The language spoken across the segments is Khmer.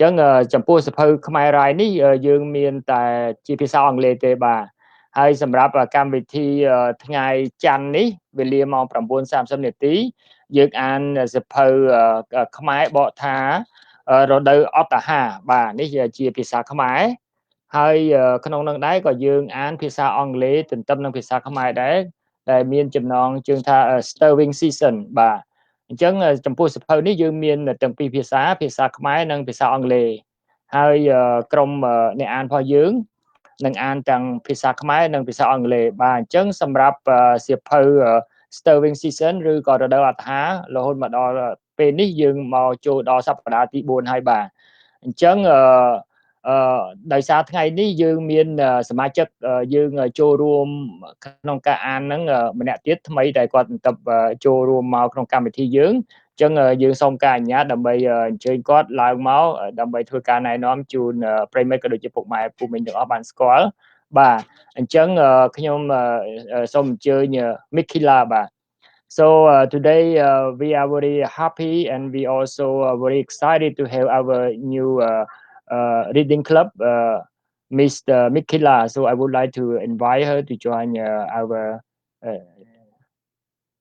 ចឹងចំពោះសភៅខ្មែររាយនេះយើងមានតែជាភាសាអង់គ្លេសទេបាទហើយសម្រាប់កម្មវិធីថ្ងៃច័ន្ទនេះវេលាម៉ោង 9:30 នាទីយើងអានសភៅខ្មែរបកថារដូវអត្តអាហារបាទនេះជាភាសាខ្មែរហើយក្នុងនោះដែរក៏យើងអានភាសាអង់គ្លេសទន្ទឹមនឹងភាសាខ្មែរដែរដែលមានចំណងជើងថា Stirring Season បាទអញ្ចឹងចំពោះសភៅនេះយើងមានទាំងពីរភាសាខ្មែរនិងភាសាអង់គ្លេសហើយក្រុមអ្នកអានរបស់យើងនឹងអានទាំងភាសាខ្មែរនិងភាសាអង់គ្លេសបាទអញ្ចឹងសម្រាប់សៀវភៅ Stirring Season ឬក៏រដូវអត្តអាហាររហូតមកដល់ពេលនេះយើងមកចូលដល់សប្តាហ៍ទី4ហើយបាទអញ្ចឹងដោយសារថ្ងៃនេះយើងមានសមាជិកយើងចូលរួមក្នុងការអានហ្នឹងម្នាក់ទៀតថ្មីដែលគាត់បន្ទាប់ចូលរួមមកក្នុងកម្មវិធីយើងអញ្ចឹងយើងសូមការអនុញ្ញាតដើម្បីអញ្ជើញគាត់ឡើងមកដើម្បីធ្វើការណែនាំជូនប្រិយមិត្តក៏ដូចជាពុកម៉ែពូមីងទាំងអស់បានស្គាល់បាទអញ្ចឹងខ្ញុំសូមអញ្ជើញ Micaela បាទ So today we are very happy and we also very excited to have our new reading club, Mr. Micaela. So I would like to invite her to join our.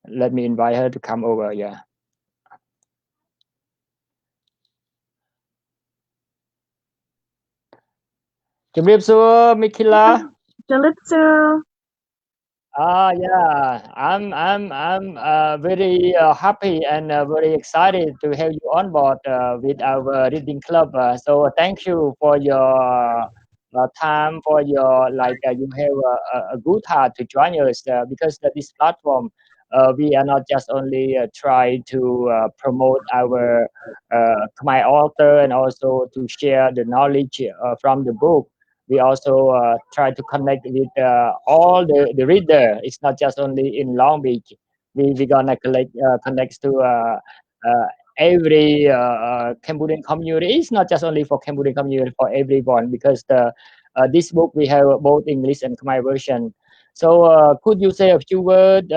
Let me invite her to come over. Yeah. Micaela. Yeah, I'm very happy and very excited to have you on board with our reading club. So thank you for your time, for your you have a good heart to join us because this platform we are not just only try to promote our my author and also to share the knowledge from the book. We also try to connect with all the reader. It's not just only in Long Beach. We gonna connect to every Cambodian community. It's not just only for Cambodian community, for everyone because this book we have both English and Khmer version. So could you say a few words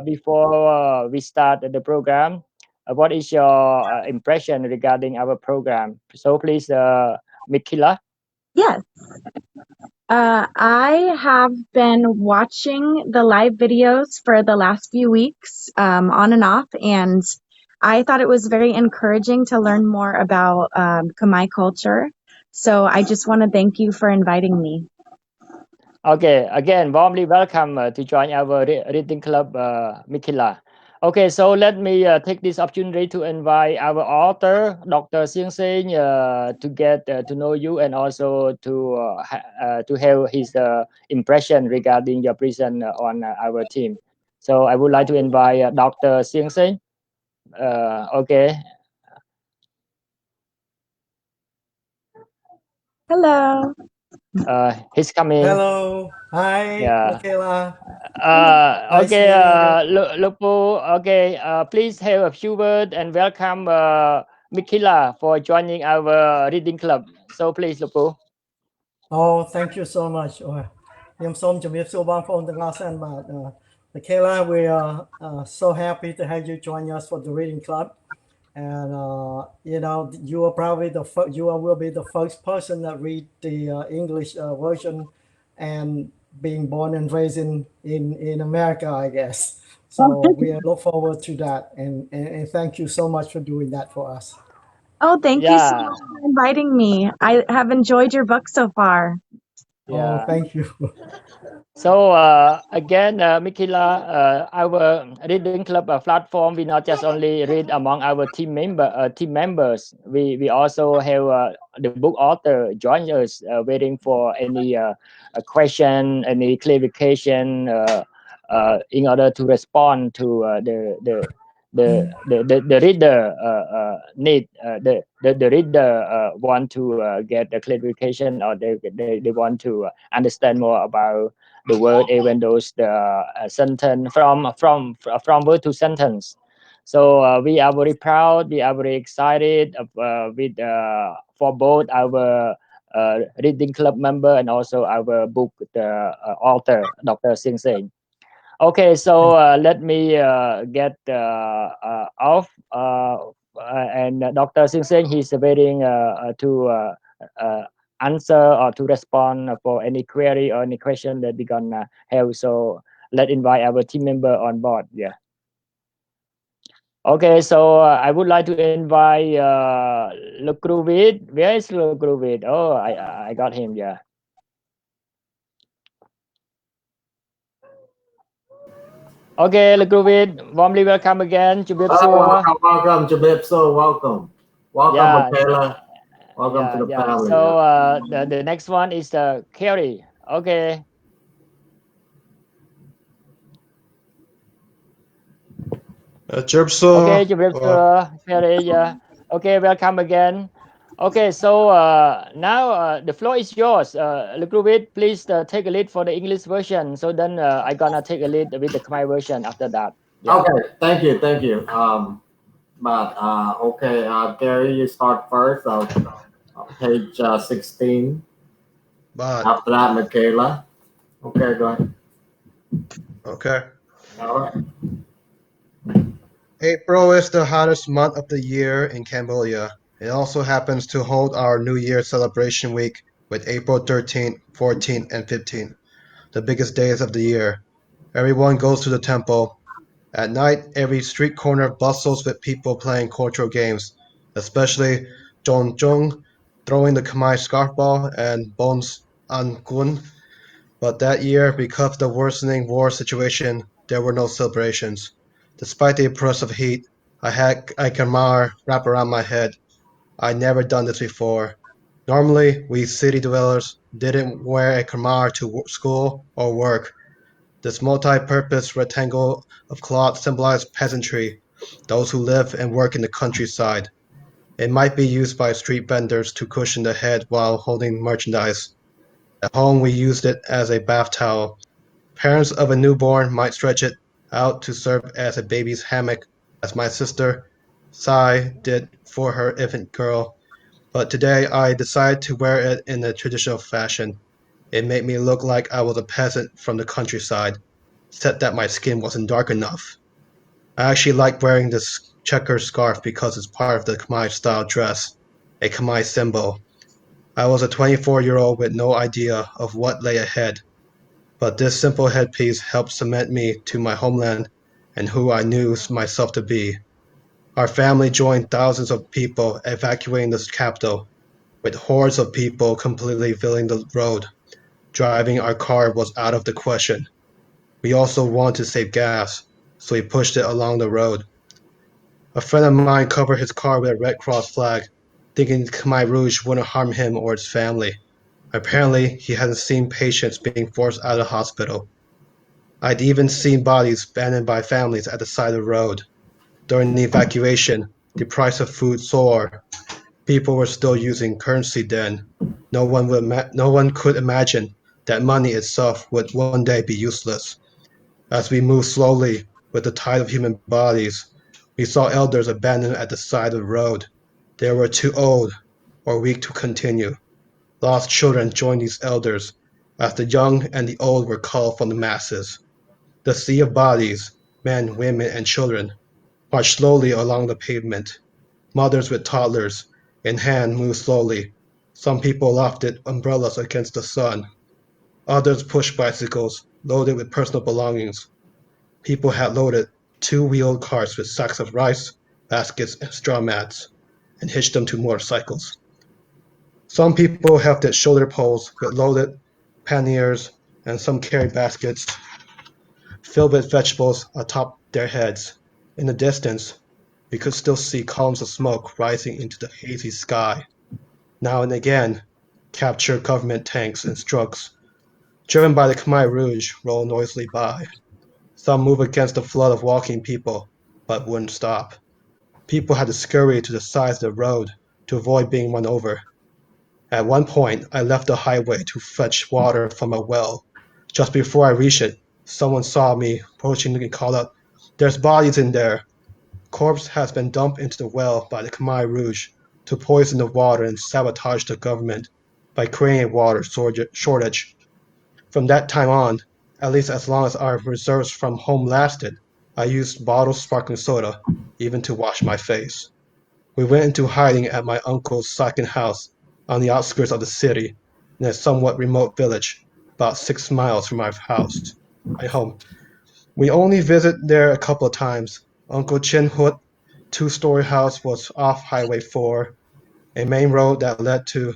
before we start the program? What is your impression regarding our program? So please, Micaela. Yes. I have been watching the live videos for the last few weeks, on and off, and I thought it was very encouraging to learn more about Khmer culture. So I just want to thank you for inviting me. Okay, again, warmly welcome to join our reading club, Micaela. Okay, so let me take this opportunity to invite our author, Dr. Seang Seng, to get to know you and also to have his impression regarding your presence on our team. So I would like to invite Dr. Seang Seng. Okay. Hello. He's coming. Hello. Hi, Yeah. Micaela. Okay, Lupu. Okay, please have a few words and welcome Micaela for joining our reading club. So please, Lupu. Oh, thank you so much. Micaela, we are so happy to have you join us for the reading club. And you are probably will be the first person that read the English version, and being born and raised in America, I guess. So we look forward to that, and thank you so much for doing that for us. Oh, thank you so much for inviting me. I have enjoyed your book so far. Yeah. Oh, thank you. So again, Micaela, our reading club platform, we not just only read among our team members. We also have the book author join us, waiting for any question, any clarification, in order to respond to the reader need. The reader want to get a clarification, or they want to understand more about the word, even those the sentence from word to sentence. So we are very proud, we are very excited with for both our reading club member and also our book author, Dr. Seang Seng. Okay, so let me get off and Dr. Seang Seng, he's waiting to answer or to respond for any query or any question that we're gonna have. So let's invite our team member on board. Yeah. Okay, so I would like to invite Lucru Viith. Where is Lucru Viith? Oh, I got him. Yeah. Okay, Lucru Viith, warmly welcome again. Welcome, Jabib. Welcome. Yeah. Micaela. Welcome to the family. So the next one is Kerry. Okay. Okay, Kerry. Yeah. Okay, welcome again. Okay, so now the floor is yours. Lucru Viith, please take a lead for the English version. So then I gonna take a lead with the Khmer version after that. Yeah. Okay, thank you. Gary, you start first. Page 16. But after that, Micaela. Okay, go ahead. Okay. All right. April is the hottest month of the year in Cambodia. It also happens to hold our New Year celebration week with April 13th, 14th, and 15th, the biggest days of the year. Everyone goes to the temple. At night, every street corner bustles with people playing cultural games, especially Chong Chung, throwing the Khmer scarf ball, and Bons An Kun. But that year, because of the worsening war situation, there were no celebrations. Despite the oppressive heat, I had a khmer wrap around my head. I'd never done this before. Normally, we city dwellers didn't wear a khmer to school or work. This multi-purpose rectangle of cloth symbolized peasantry, those who live and work in the countryside. It might be used by street vendors to cushion the head while holding merchandise. At home, we used it as a bath towel. Parents of a newborn might stretch it out to serve as a baby's hammock, as my sister, Sai, did for her infant girl. But today I decided to wear it in a traditional fashion. It made me look like I was a peasant from the countryside, except that my skin wasn't dark enough. I actually like wearing this checker scarf because it's part of the Khmer style dress, a Khmer symbol. I was a 24-year-old with no idea of what lay ahead, but this simple headpiece helped cement me to my homeland and who I knew myself to be. Our family joined thousands of people evacuating the capital, with hordes of people completely filling the road. Driving our car was out of the question. We also wanted to save gas, so we pushed it along the road. A friend of mine covered his car with a Red Cross flag, thinking Khmer Rouge wouldn't harm him or his family. Apparently, he hadn't seen patients being forced out of the hospital. I'd even seen bodies abandoned by families at the side of the road. During the evacuation, the price of food soared. People were still using currency then. No one could imagine that money itself would one day be useless. As we moved slowly with the tide of human bodies, we saw elders abandoned at the side of the road. They were too old or weak to continue. Lost children joined these elders, as the young and the old were called from the masses. The sea of bodies, men, women, and children, marched slowly along the pavement. Mothers with toddlers in hand moved slowly. Some people lofted umbrellas against the sun. Others pushed bicycles loaded with personal belongings. People had loaded two-wheeled carts with sacks of rice, baskets, and straw mats, and hitched them to motorcycles. Some people hefted shoulder poles with loaded panniers, and some carried baskets filled with vegetables atop their heads. In the distance, we could still see columns of smoke rising into the hazy sky. Now and again, captured government tanks and trucks, driven by the Khmer Rouge, roll noisily by. Some move against the flood of walking people, but wouldn't stop. People had to scurry to the sides of the road to avoid being run over. At one point, I left the highway to fetch water from a well. Just before I reached it, someone saw me approaching and called out, "There's bodies in there." Corpse has been dumped into the well by the Khmer Rouge to poison the water and sabotage the government by creating a water shortage. From that time on, at least as long as our reserves from home lasted, I used bottled sparkling soda, even to wash my face. We went into hiding at my uncle's second house on the outskirts of the city, in a somewhat remote village, about 6 miles from my home. We only visited there a couple of times. Uncle Chin Hut, 2-story house, was off Highway 4, a main road that led to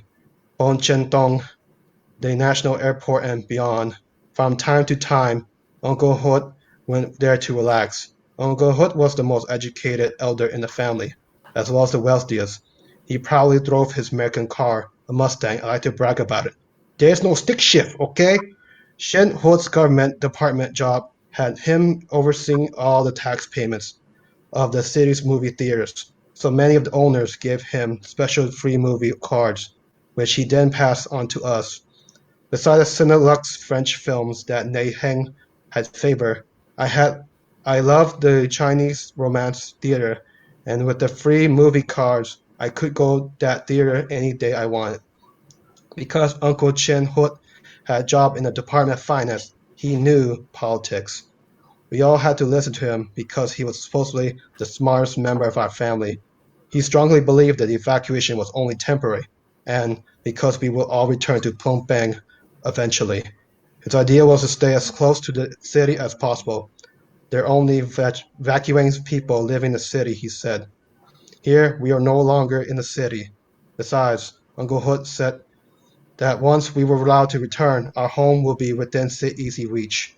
Bon Chen Tong, the national airport, and beyond. From time to time, Uncle Hut went there to relax. Uncle Hut was the most educated elder in the family, as well as the wealthiest. He proudly drove his American car, a Mustang. I like to brag about it. There's no stick shift, okay? Shen Hut's government department job had him overseeing all the tax payments of the city's movie theaters, so many of the owners gave him special free movie cards, which he then passed on to us. Besides the Cinelux French films that Nei Heng had favored, I loved the Chinese romance theater, and with the free movie cards, I could go that theater any day I wanted. Because Uncle Chen Hut had a job in the Department of Finance, he knew politics. We all had to listen to him because he was supposedly the smartest member of our family. He strongly believed that the evacuation was only temporary, and because we will all return to Phnom Penh eventually. His idea was to stay as close to the city as possible. There are only evacuating people living in the city, he said. Here, we are no longer in the city. Besides, Uncle Hut said that once we were allowed to return, our home will be within easy reach.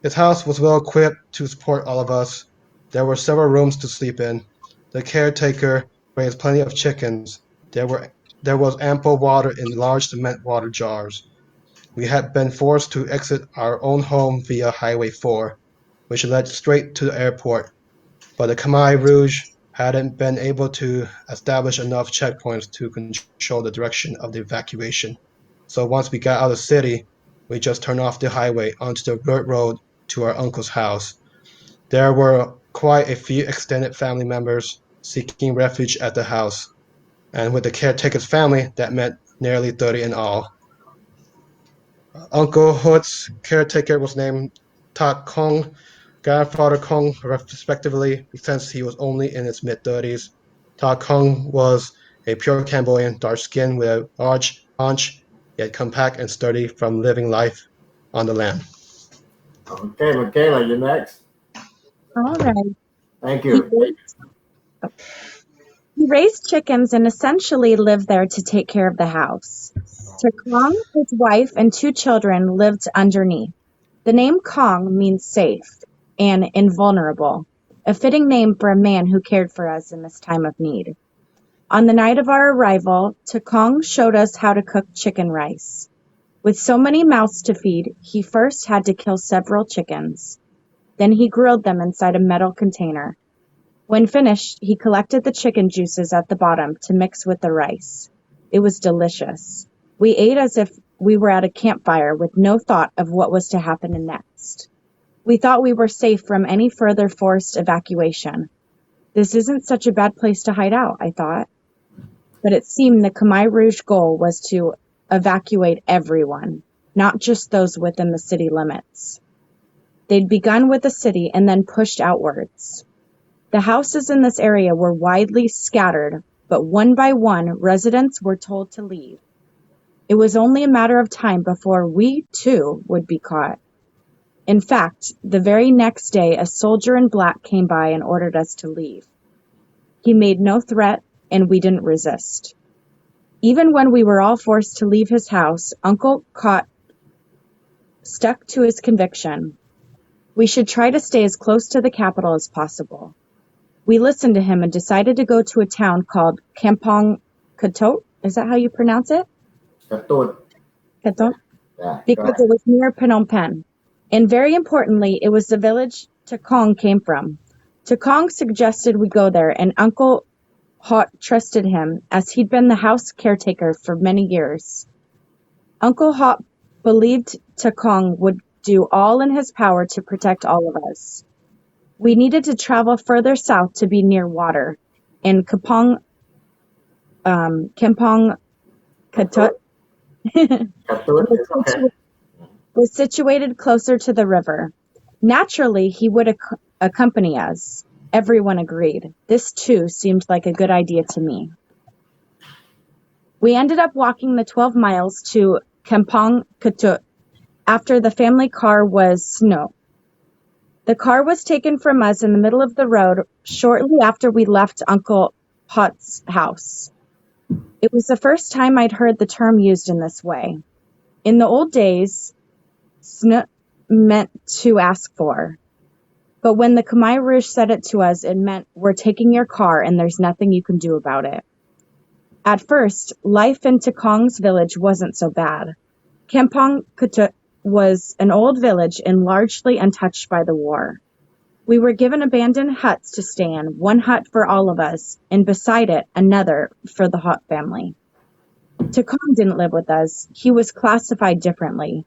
His house was well equipped to support all of us. There were several rooms to sleep in. The caretaker raised plenty of chickens. There was ample water in large cement water jars. We had been forced to exit our own home via Highway 4, which led straight to the airport, but the Khmer Rouge hadn't been able to establish enough checkpoints to control the direction of the evacuation. So once we got out of the city, we just turned off the highway onto the dirt road to our uncle's house. There were quite a few extended family members seeking refuge at the house, and with the caretaker's family, that meant nearly 30 in all. Uncle Hut's caretaker was named Tak Kong, Grandfather Kong, respectively, since he was only in his mid-30s. Tak Kong was a pure Cambodian, dark-skinned with a large paunch, yet compact and sturdy from living life on the land. Okay, Micaela, you're next. All right. Thank you. He raised chickens and essentially lived there to take care of the house. Kong, his wife, and 2 children lived underneath. The name Kong means safe and invulnerable, a fitting name for a man who cared for us in this time of need. On the night of our arrival, Kong showed us how to cook chicken rice. With so many mouths to feed, he first had to kill several chickens. Then he grilled them inside a metal container. When finished, he collected the chicken juices at the bottom to mix with the rice. It was delicious. We ate as if we were at a campfire with no thought of what was to happen next. We thought we were safe from any further forced evacuation. This isn't such a bad place to hide out, I thought. But it seemed the Khmer Rouge goal was to evacuate everyone, not just those within the city limits. They'd begun with the city and then pushed outwards. The houses in this area were widely scattered, but one by one, residents were told to leave. It was only a matter of time before we, too, would be caught. In fact, the very next day, a soldier in black came by and ordered us to leave. He made no threat, and we didn't resist. Even when we were all forced to leave his house, Uncle stuck to his conviction. We should try to stay as close to the capital as possible. We listened to him and decided to go to a town called Kampong Katot. Is that how you pronounce it? Katot. Katot? Yeah, Because it was near Phnom Penh. And very importantly, it was the village Kong came from. Kong suggested we go there, and Uncle Hot trusted him, as he'd been the house caretaker for many years. Uncle Hot believed Kong would do all in his power to protect all of us. We needed to travel further south to be near water, and Kampong Katot was situated closer to the river. Naturally, he would accompany us. Everyone agreed. This too seemed like a good idea to me. We ended up walking the 12 miles to Kampong Ketut after the family car was snow. The car was taken from us in the middle of the road shortly after we left Uncle Pot's house. It was the first time I'd heard the term used in this way. In the old days, snow meant to ask for. But when the Khmer Rouge said it to us, it meant we're taking your car and there's nothing you can do about it. At first, life in Takong's village wasn't so bad. Kampong Ketut was an old village and largely untouched by the war. We were given abandoned huts to stay in, one hut for all of us, and beside it, another for the Hot family. Takong didn't live with us. He was classified differently.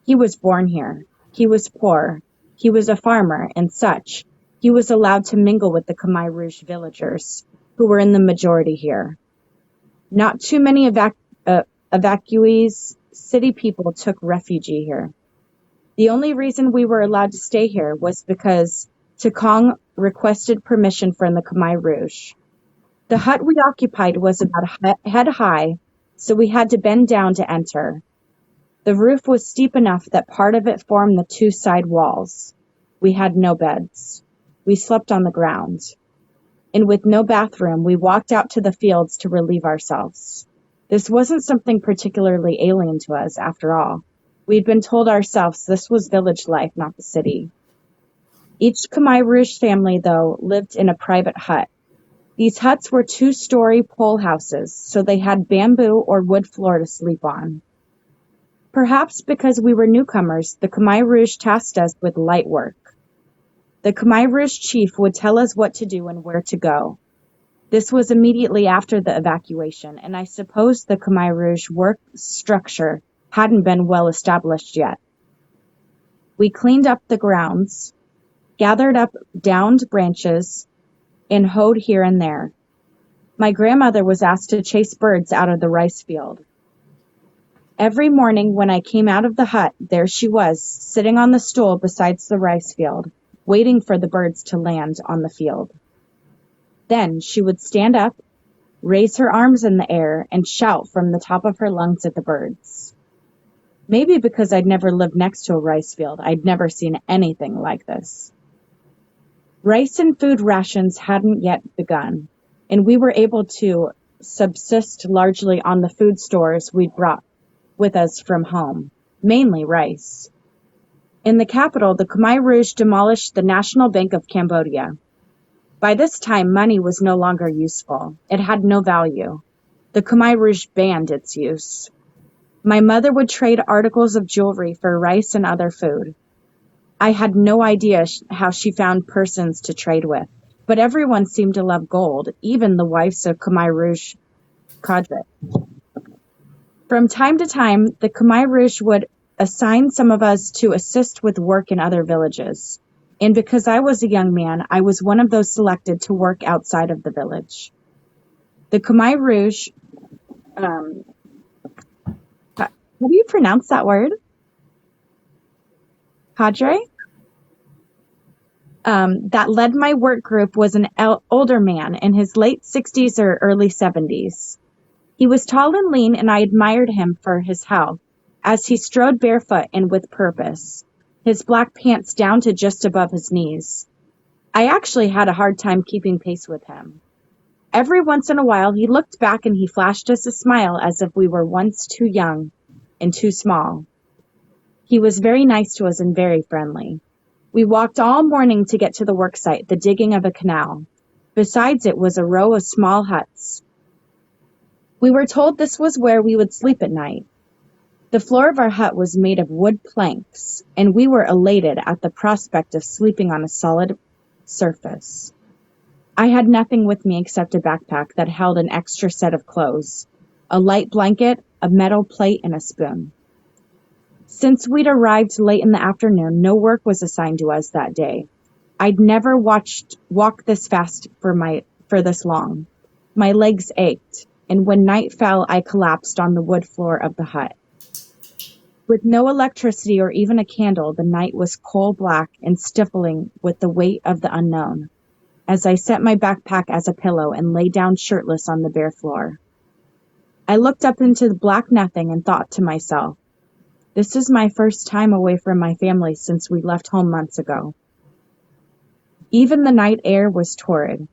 He was born here. He was poor. He was a farmer and such. He was allowed to mingle with the Khmer Rouge villagers, who were in the majority here. Not too many evacuees, city people took refuge here. The only reason we were allowed to stay here was because Takong requested permission from the Khmer Rouge. The hut we occupied was about head high, so we had to bend down to enter. The roof was steep enough that part of it formed the two side walls. We had no beds. We slept on the ground. And with no bathroom, we walked out to the fields to relieve ourselves. This wasn't something particularly alien to us, after all. We'd been told ourselves this was village life, not the city. Each Khmer Rouge family, though, lived in a private hut. These huts were two-story pole houses, so they had bamboo or wood floor to sleep on. Perhaps because we were newcomers, the Khmer Rouge tasked us with light work. The Khmer Rouge chief would tell us what to do and where to go. This was immediately after the evacuation, and I suppose the Khmer Rouge work structure hadn't been well established yet. We cleaned up the grounds, gathered up downed branches, and hoed here and there. My grandmother was asked to chase birds out of the rice field. Every morning when I came out of the hut, there she was, sitting on the stool beside the rice field, waiting for the birds to land on the field. Then she would stand up, raise her arms in the air, and shout from the top of her lungs at the birds. Maybe because I'd never lived next to a rice field, I'd never seen anything like this. Rice and food rations hadn't yet begun, and we were able to subsist largely on the food stores we'd brought with us from home, mainly rice. In the capital, the Khmer Rouge demolished the National Bank of Cambodia. By this time, money was no longer useful. It had no value. The Khmer Rouge banned its use. My mother would trade articles of jewelry for rice and other food. I had no idea how she found persons to trade with, but everyone seemed to love gold, even the wives of Khmer Rouge cadre. From time to time, the Khmer Rouge would assign some of us to assist with work in other villages. And because I was a young man, I was one of those selected to work outside of the village. The Khmer Rouge, how do you pronounce that word? Cadre? That led my work group was an older man in his late 60s or early 70s. He was tall and lean, and I admired him for his health, as he strode barefoot and with purpose, his black pants down to just above his knees. I actually had a hard time keeping pace with him. Every once in a while, he looked back and he flashed us a smile as if we were once too young and too small. He was very nice to us and very friendly. We walked all morning to get to the work site, the digging of a canal. Besides it was a row of small huts. We were told this was where we would sleep at night. The floor of our hut was made of wood planks, and we were elated at the prospect of sleeping on a solid surface. I had nothing with me except a backpack that held an extra set of clothes, a light blanket, a metal plate, and a spoon. Since we'd arrived late in the afternoon, no work was assigned to us that day. I'd never walked this fast for this long. My legs ached, and when night fell, I collapsed on the wood floor of the hut. With no electricity or even a candle, the night was coal black and stifling with the weight of the unknown. as I set my backpack as a pillow and lay down shirtless on the bare floor. I looked up into the black nothing and thought to myself, this is my first time away from my family since we left home months ago. Even the night air was torrid.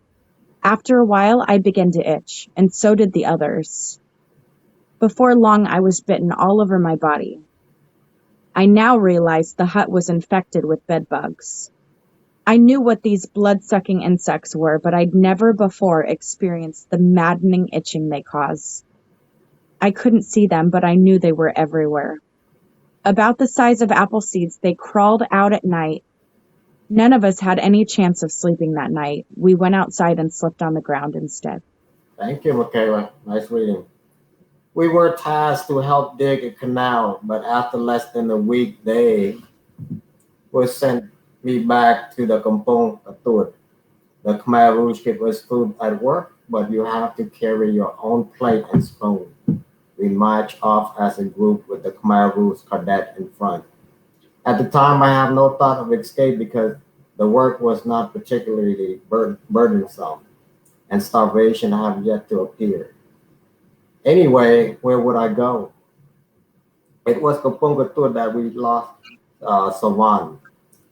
After a while, I began to itch, and so did the others. Before long, I was bitten all over my body. I now realized the hut was infected with bed bugs. I knew what these blood-sucking insects were, but I'd never before experienced the maddening itching they cause. I couldn't see them, but I knew they were everywhere. About the size of apple seeds, they crawled out at night. None of us had any chance of sleeping that night. We went outside and slept on the ground instead. Thank you, Micaela. Nice reading. We were tasked to help dig a canal, but after less than a week, they were sent me back to the Kampong Atut. The Khmer Rouge gave us food at work, but you have to carry your own plate and spoon. We marched off as a group with the Khmer Rouge cadet in front. At the time, I had no thought of escape because the work was not particularly burdensome, and starvation had yet to appear. Anyway, where would I go? It was Kampong Atut that we lost Sawan.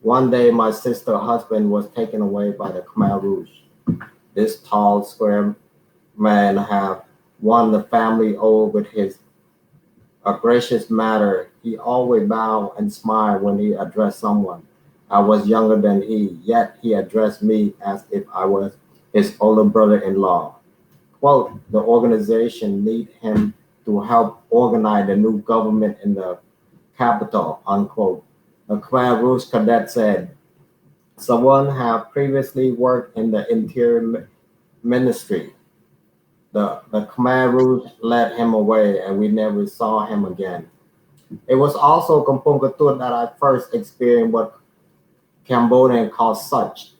One day, my sister's husband was taken away by the Khmer Rouge. This tall, square man had won the family over with his gracious manner. He always bowed and smiled when he addressed someone. I was younger than he, yet he addressed me as if I was his older brother-in-law. Quote, the organization need him to help organize the new government in the capital, unquote. The Khmer Rouge cadet said, someone had previously worked in the Interior Ministry. The Khmer Rouge led him away and we never saw him again. It was also Kampong Atut that I first experienced what Cambodians call such.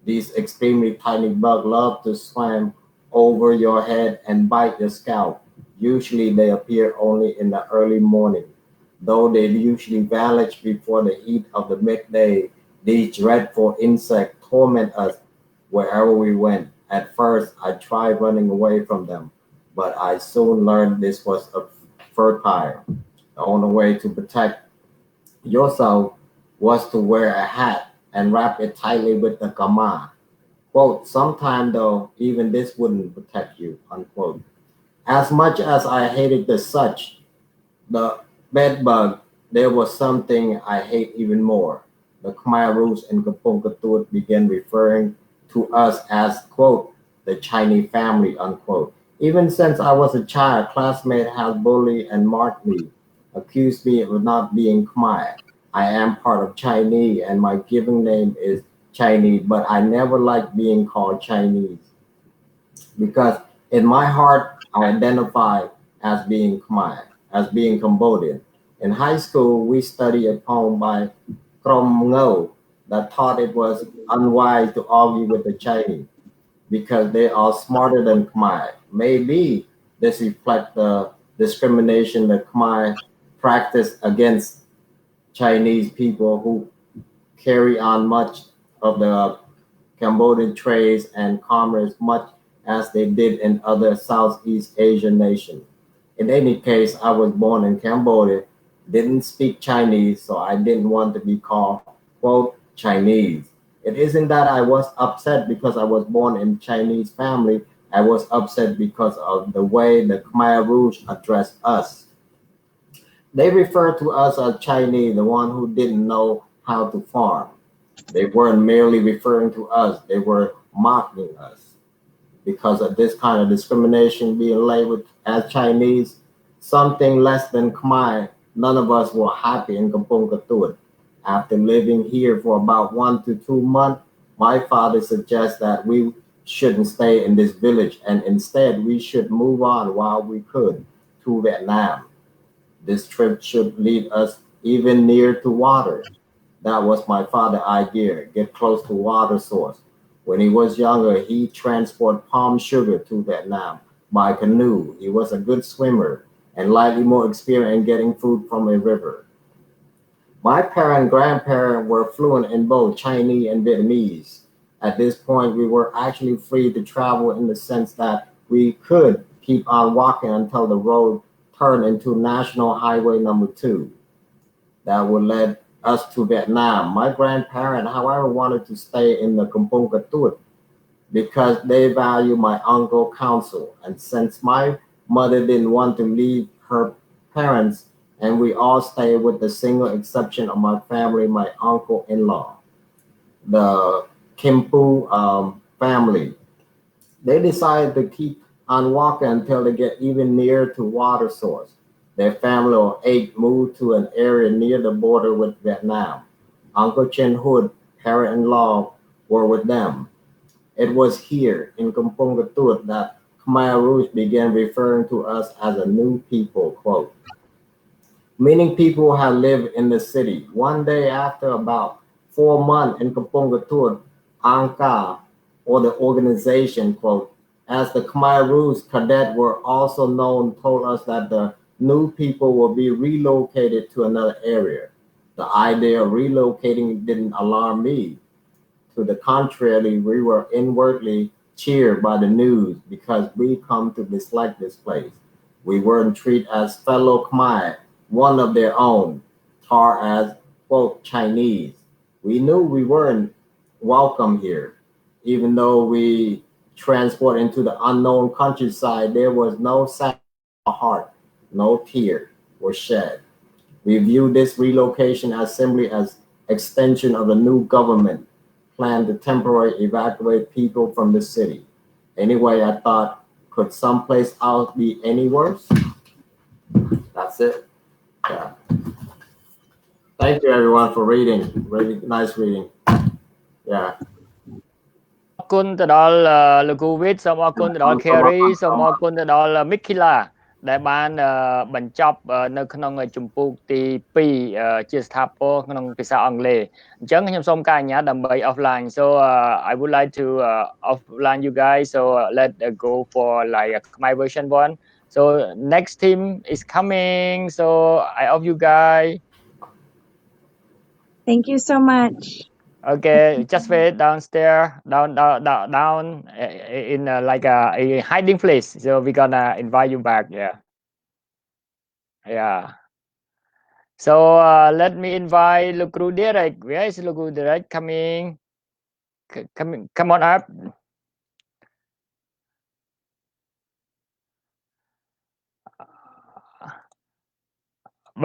These extremely tiny bugs love to swim over your head and bite your scalp. Usually they appear only in the early morning. Though they usually vanish before the heat of the midday, these dreadful insects torment us wherever we went. At first, I tried running away from them, but I soon learned this was a fertile. The only way to protect yourself was to wear a hat and wrap it tightly with the kama. Quote, sometime though, even this wouldn't protect you, unquote. As much as I hated the such, the bed bug, there was something I hate even more. The Khmer Rouge in Kampong Atut began referring to us as, quote, the Chinese family, unquote. Even since I was a child, classmates have bullied and marked me, accused me of not being Khmer. I am part of Chinese and my given name is Chinese, but I never liked being called Chinese because in my heart, I identify as being Khmer, as being Cambodian. In high school, we studied a poem by Krom Ngo that thought it was unwise to argue with the Chinese because they are smarter than Khmer. Maybe this reflects the discrimination that Khmer practice against Chinese people who carry on much of the Cambodian trades and commerce much as they did in other Southeast Asian nations. In any case, I was born in Cambodia, didn't speak Chinese, so I didn't want to be called, quote, Chinese. It isn't that I was upset because I was born in Chinese family. I was upset because of the way the Khmer Rouge addressed us. They refer to us as Chinese, the one who didn't know how to farm. They weren't merely referring to us, they were mocking us. Because of this kind of discrimination being labeled as Chinese, something less than Khmer, none of us were happy in Kampong Atut. After living here for about 1 to 2 months, my father suggests that we shouldn't stay in this village and instead we should move on while we could to Vietnam. This trip should lead us even near to water. That was my father's idea, get close to water source. When he was younger, he transported palm sugar to Vietnam by canoe. He was a good swimmer and slightly more experienced in getting food from a river. My parents and grandparents were fluent in both Chinese and Vietnamese. At this point, we were actually free to travel in the sense that we could keep on walking until the road turned into National Highway number 2. That would lead us to Vietnam. My grandparents, however, wanted to stay in the Kampong Katut because they value my uncle counsel. And since my mother didn't want to leave her parents, and we all stayed with the single exception of my family, my uncle-in-law, the Kimpu family. They decided to keep on walking until they get even near to water source. Their family of 8 moved to an area near the border with Vietnam. Uncle Chen Hood, parent-in-law, were with them. It was here in Kampong Katut that Khmer Rouge began referring to us as a new people, quote, meaning people who had lived in the city. One day after about 4 months in Kampong Katut, Angka, or the organization, quote, as the Khmer Rouge cadet were also known, told us that the new people will be relocated to another area. The idea of relocating didn't alarm me. To the contrary, we were inwardly cheered by the news because we come to dislike this place. We weren't treated as fellow Khmer, one of their own, tar as, quote, Chinese. We knew we weren't welcome here. Even though we transport into the unknown countryside, there was no sad heart, no tear was shed. We view this relocation as simply as extension of the new government plan to temporarily evacuate people from the city. Anyway, I thought, could someplace else be any worse? That's it. Yeah. Thank you everyone for reading. Really nice reading. Yeah. អរគុណទៅដល់លោកគូវិតសូមអរគុណទៅដល់ Kerry សូមអរគុណទៅដល់ Micaela ដែលបានបញ្ចប់នៅក្នុងជំពូកទី2ជាស្ថាពរក្នុងភាសាអង់គ្លេសអញ្ចឹងខ្ញុំសូមការអនុញ្ញាតដើម្បី offline so I would like to offline you guys so let go for like a my version 1 so next team is coming so I off you guys Thank you so much. Okay, just wait downstairs, down in like a hiding place. So we're gonna invite you back. Yeah. So let me invite Lukru Derrick. Where is Lukru Derrick coming? Come on up.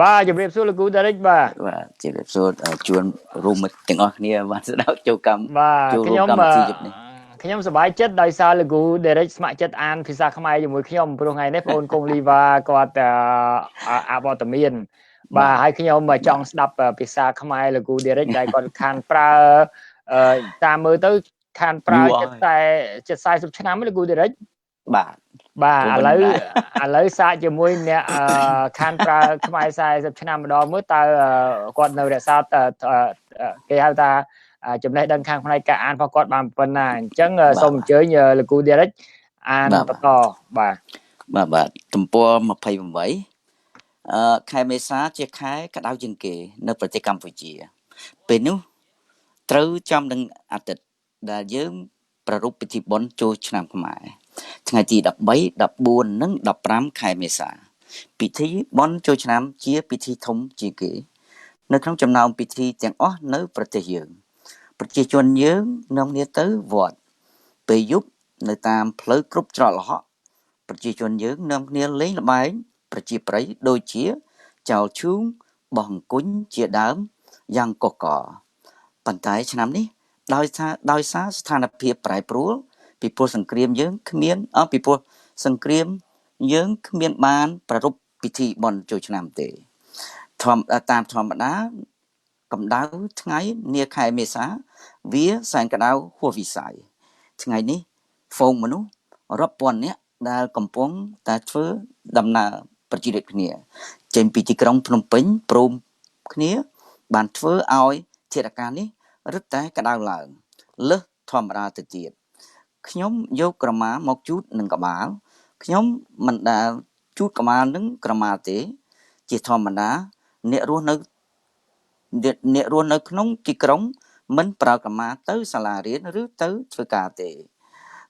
បាទជំរាបសួរលោកគ្រូ Derrick បាទជំរាបសួរជួនរួមមិត្តទាំងអស់គ្នាបានស្ដាប់ចូលកម្មចូលរួមកម្មវិធីយប់នេះខ្ញុំសប្បាយចិត្តដោយសារលោកគ្រូ Derrick ស្ម័គ្រចិត្តអានភាសាខ្មែរជាមួយខ្ញុំព្រោះថ្ងៃនេះបងអូនកុងលីវ៉ាគាត់អវត្តមានបាទហើយខ្ញុំចង់ស្ដាប់ភាសាខ្មែរលោកគ្រូ Derrick ដែលគាត់ខានប្រើតាមមើលទៅខានប្រើចិត្ត40ឆ្នាំលោកគ្រូ Derrick បាទឥឡូវសាកជាមួយអ្នកខានប្រើខ្មែរ40ឆ្នាំម្ដងមើលតើគាត់នៅរក្សាគេហៅថាចំណេះដឹងខាងផ្នែកការអានរបស់គាត់បានប៉ុណ្ណាអញ្ចឹងសូមអញ្ជើញលោកគ្រូ Derrick អានបន្តបាទទំព័រ28ខែមេសាជាខែក្តៅជាងគេនៅប្រទេសកម្ពុជាពេលនោះត្រូវចំនឹងអាទិត្យដែលយើងប្រារព្ធពិធីបុណ្យចូលឆ្នាំខ្មែរថ្ងៃទី13 14និង15ខែមេសាពិធីបុណ្យចូលឆ្នាំជាពិធីធំជាងគេនៅក្នុងចំណោមពិធីទាំងអស់នៅប្រទេសយើងប្រជាជនយើងនាំគ្នាទៅវត្តពេលយប់នៅតាមផ្លូវគ្រប់ច្រកល្ហកប្រជាជនយើងនាំគ្នាលេងល្បែងប្រជាប្រិយដូចជាចោលឈូងបោះអង្គញ់ជាដើមយ៉ាងកកកប៉ុន្តែឆ្នាំនេះដោយសារស្ថានភាពប្រែប្រួលពីព្រោះសង្គ្រាមយើងគ្មានបានប្រារព្ធពិធីបុណ្យចូលឆ្នាំទេតាមធម្មតាកម្ដៅថ្ងៃនាខែមេសាវាសែនក្ដៅហួសវិស័យថ្ងៃនេះហ្វូងមនុស្សរាប់ពាន់នាក់ដែលកំពុងតែធ្វើដំណើរប្រជារាស្ត្រគ្នាចេញពីទីក្រុងភ្នំពេញព្រមគ្នាបានធ្វើឲ្យធាតុអាកាសនេះរឹតតែក្ដៅឡើងលើសធម្មតាទៅទៀតខ្ញុំយកក្រមាមកជូតនឹងក្បាលខ្ញុំមិនដែលជូតក្បាលនឹងក្រមាទេជាធម្មតាអ្នករស់នៅក្នុងទីក្រុង មិនប្រើក្រមាទៅសាលារៀនឬទៅធ្វើការទេ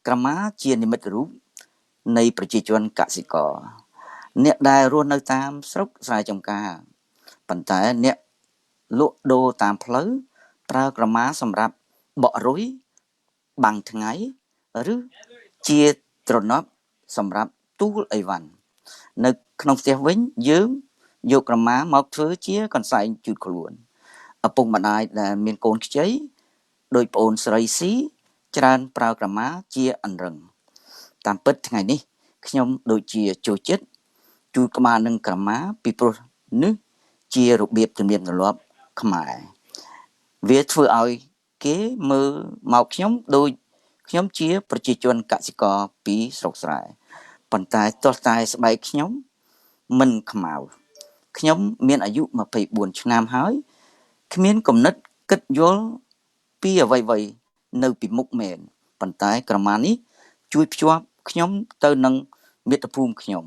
ក្រមាជានិមិត្តរូបនៃប្រជាជនកសិករអ្នកដែលរស់នៅតាមស្រុកស្រែចម្ការប៉ុន្តែអ្នកលក់ដូរតាមផ្លូវប្រើក្រមាសម្រាប់បក់រុយបាំងថ្ងៃឬជាទ្រនាប់សម្រាប់ទូលអីវ៉ាន់នៅក្នុងផ្ទះវិញយើងយកក្រមាមកធ្វើជាកន្សែងជូតខ្លួនឪពុកម្ដាយដែលមានកូនខ្ចីដោយប្អូនស្រីស៊ីច្រើនប្រើក្រមាជាអង្រឹងតាមពិតថ្ងៃនេះខ្ញុំដូចជាចូលចិត្តជូតក្បាលនឹងក្រមាពីព្រោះនេះជារបៀបទំនៀមទម្លាប់ខ្មែរវាធ្វើឲ្យគេមើលមកខ្ញុំដូចខ្ញុំជាប្រជាជនកសិករពីស្រុកស្រែប៉ុន្តែទោះតែស្បែកខ្ញុំមិនខ្មៅខ្ញុំមានអាយុ24ឆ្នាំហើយគ្មានគំនិតគិតយល់ពីអ្វីៗនៅពីមុខមែនប៉ុន្តែក្រមានេះជួយភ្ជាប់ខ្ញុំទៅនឹងមាតុភូមិខ្ញុំ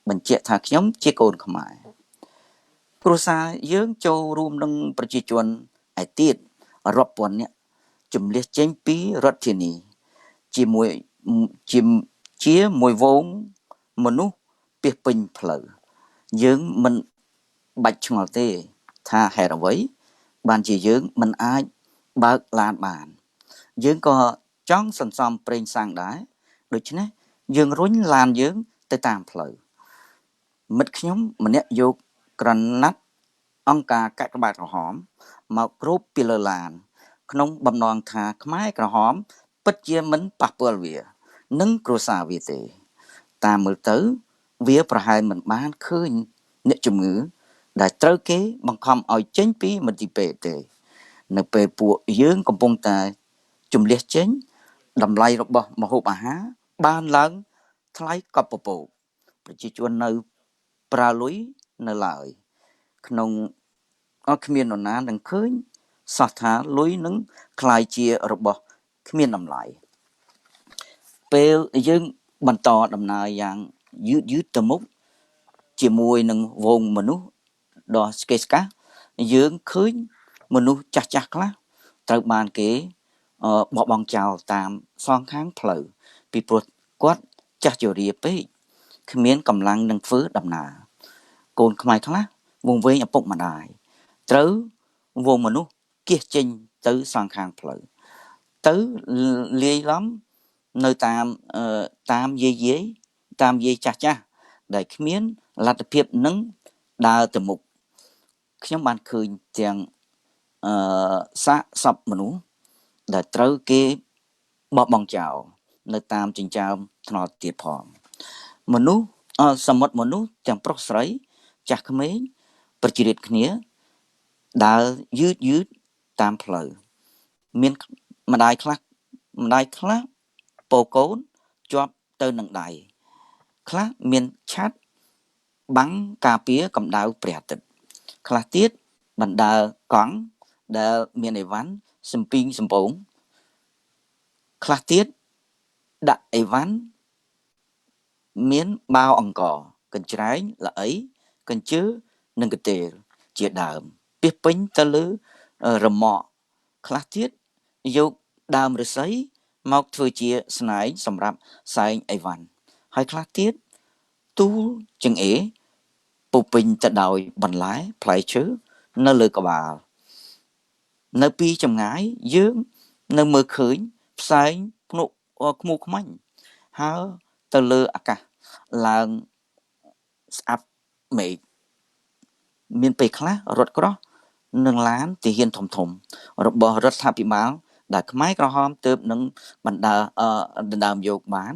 បញ្ជាក់ថាខ្ញុំជាកូនខ្មែរគ្រួសារយើងចូលរួមនឹងប្រជាជនឯទៀតរាប់ពាន់នាក់ជំលះចេញពីរដ្ឋធានីជាមួយវងមនុស្សពាសពេញផ្លូវយើងមិនបាច់ឆ្ងល់ទេថាហេតុអ្វីបានជាយើងមិនអាចបើកឡានបានយើងក៏ចង់សន្សំប្រេងសាំងដែរដូច្នេះយើងរុញឡានយើងទៅតាមផ្លូវមិត្តខ្ញុំម្នាក់យកក្រណាត់អង្គការកាកបាទក្រហមមកគ្របពីលើឡានក្នុងបំណងថាខ្មែរក្រហមពិតជាមិនប៉ះពាល់វានិងគ្រួសារវាទេតាមមើលទៅវាប្រហែលមិនបានឃើញអ្នកជំងឺដែលត្រូវគេបង្ខំឲ្យចេញពីមន្ទីរពេទ្យទេនៅពេលពួកយើងកំពុងតែជំលះចេញតម្លៃរបស់ម្ហូបអាហារបានឡើងថ្លៃកប់ពពកប្រជាជននៅប្រើលុយនៅឡើយក្នុងគ្មាននរណានឹងឃើញសោះថាលុយនឹងคล้ายជារបស់គ្មានតម្លៃពេលយើងបន្តដំណើរយ៉ាងយឺតទៅមុខជាមួយនឹងវងមនុស្សដ៏ស្កេស្កាយើងឃើញមនុស្សចាស់ខ្លះត្រូវបានគេបោះបង់ចោលតាមសងខាងផ្លូវពីព្រោះគាត់ចាស់ជរាពេកគ្មានកម្លាំងនឹងធ្វើដំណើរកូនខ្មែរខ្លះវង្វេងឪពុកម្ដាយត្រូវវងមនុស្សគៀសចេញទៅសងខាងផ្លូវទៅលាយឡំនៅតាមយាយចាស់ដែលគ្មានលទ្ធភាពនឹងដើរទៅមុខខ្ញុំបានឃើញទាំងសាកសពមនុស្សដែលត្រូវគេបោះបង់ចោលនៅតាមចិញ្ចើមថ្នល់ទៀតផងមនុស្សសមុទ្រមនុស្សទាំងប្រុសស្រីចាស់ក្មេងប្រជារាស្ត្រគ្នាដើរយឺតតាមផ្លូវមានម្ដាយខ្លះពោកូនជាប់ទៅនឹងដៃខ្លះមានឆ័ត្របាំងការពារកម្ដៅព្រះអាទិត្យខ្លះទៀតបណ្ដើរកង់ដែលមានអីវ៉ាន់សំពីងសំពងខ្លះទៀតដាក់អីវ៉ាន់មានបាវអង្គកញ្ច្រែងល្អីកញ្ជើនិងកន្ទេលជាដើមពាសពេញទៅលើរមាក់ខ្លះទៀតយកដើមឫស្សីមកធ្វើជាស្នែងសម្រាប់សែងអីវ៉ាន់ហើយខ្លះទៀតទូលចង្អេរពុពេញទៅដោយបន្លែផ្លែឈើនៅលើក្បាលនៅពីចម្ងាយយើងនៅមើលឃើញផ្សែងភ្នក់ខ្មូខ្មាញ់ហើរទៅលើអាកាសឡើងស្អាប់មេឃមានពេលខ្លះរថក្រោះនិងឡានទាហានធំរបស់រដ្ឋាភិបាលដែលខ្មែរក្រហមទើបនឹងដណ្ដើមយកបាន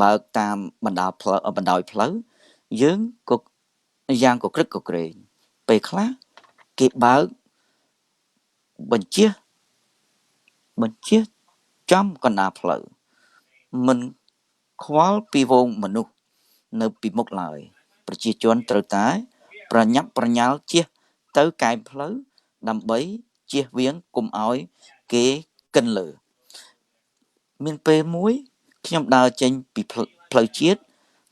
បើកតាមបណ្ដោយផ្លូវយើងក៏យ៉ាងក៏ក្រឹកក៏ក្រែងពេលខ្លះគេបើកបញ្ជាចំកណ្ដាលផ្លូវមិនខ្វល់ពីវងមនុស្សនៅពីមុខឡើយប្រជាជនត្រូវតែប្រញាប់ប្រញាល់ជិះទៅកែបផ្លូវដើម្បីជៀសវាងកុំឲ្យគេកិនលើមានពេលមួយខ្ញុំដើរចេញពីផ្លូវជាតិ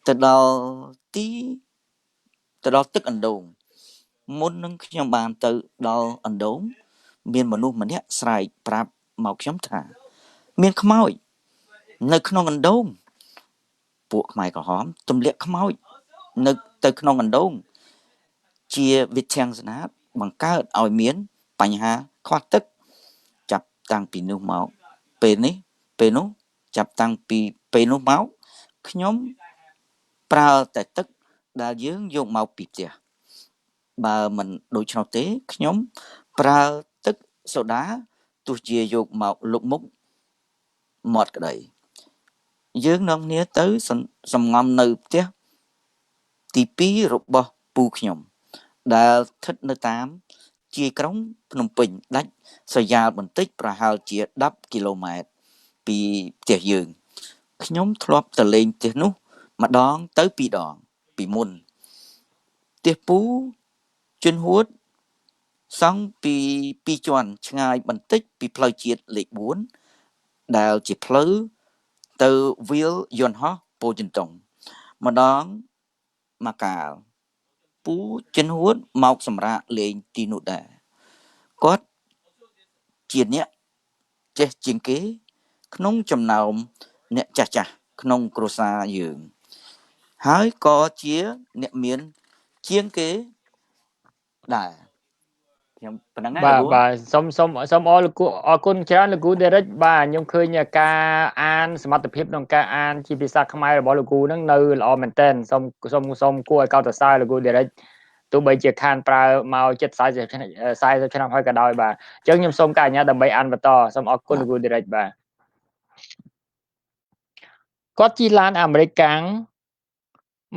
ទៅដល់ទឹកអណ្ដូងមុននឹងខ្ញុំបានទៅដល់អណ្ដូង មានមនុស្សម្នាក់ស្រែកប្រាប់មកខ្ញុំថាមានខ្មោចនៅក្នុងអណ្ដូងពួកខ្មែរក្រហមទម្លាក់ខ្មោចនៅទៅក្នុងអណ្ដូងជាវិធានស្នាតបង្កើតឲ្យមានបញ្ហាខ្វះទឹកចាប់តាំងពីនោះមកពេលនោះចាប់តាំងពីពេលនោះមកខ្ញុំប្រើតែទឹកដែលយើងយកមកពីផ្ទះបើមិនដូច្នោះទេខ្ញុំប្រើទឹកសូដាទោះជាយកមកលុកមុខមាត់ក្តីយើងនាំគ្នាទៅសំងំនៅផ្ទះទី2របស់ពូខ្ញុំដែលស្ថិតនៅតាមជាយក្រុងភ្នំពេញដាច់ស្រយាលបន្តិចប្រហែលជា10គីឡូម៉ែត្រពីផ្ទះយើងខ្ញុំធ្លាប់ទៅលេងផ្ទះនោះម្ដងទៅ2ដងពីមុនផ្ទះពូជន់ហួតសង់ពី2ជាន់ឆ្ងាយបន្តិចពីផ្លូវជាតិលេខ4ដែលជាផ្លូវទៅវាលយន្តហោះពោធិ៍ចិនតុងម្ដងមកកាលពូជន់ហួតមកសម្រាកលេងទីនោះដែរគាត់ជាអ្នកចេះជាងគេក្នុងចំណោមអ្នកចាស់ក្នុងគ្រួសារយើងហើយក៏ជាអ្នកមានជាងគេដែរខ្ញុំប៉ុណ្ណឹងហើយបាទសូមអរគុណច្រើនលោកគ្រូ Derrick បាទខ្ញុំឃើញការអានសមត្ថភាពក្នុងការអានជាភាសាខ្មែររបស់លោកគ្រូហ្នឹងនៅល្អមែនតើសូមគួរឲ្យកោតសរសើរលោកគ្រូ Derrick ទោះបីជាខានប្រើមកជិត40ឆ្នាំហើយក៏ដោយបាទអញ្ចឹងខ្ញុំសូមការអនុញ្ញាតដើម្បីអានបន្តសូមអរគុណលោកគ្រូ Derrick បាទគាត់ជិះឡានអាមេរិកកាំង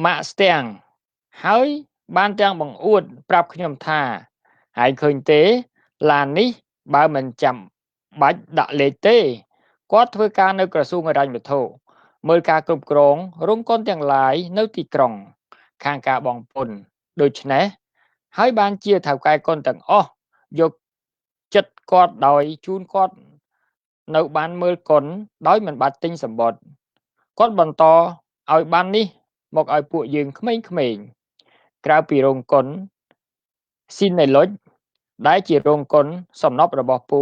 ម៉ាក់ស្ទាំងហើយបានទាំងបង្អួតប្រាប់ខ្ញុំថាហើយឃើញទេឡាននេះបើមិនចាំបាច់ដាក់លេខទេគាត់ធ្វើការនៅក្រសួងហិរញ្ញវត្ថុមើលការគ្រប់គ្រងរោងកុនទាំងឡាយនៅទីក្រុងខាងការបងពុនដូច្នេះហើយបានជាថៅកែកុនទាំងអស់យកចិត្តគាត់ដោយជូនគាត់នៅបានមើលកុនដោយមិនបាច់ទិញសម្បត្តិគាត់បន្តឲ្យបាននេះមកឲ្យពួកយើងក្មេងៗក្រៅពីរោងកុនស៊ីណេលុចដែលជារោងកុនសំណប់របស់ពូ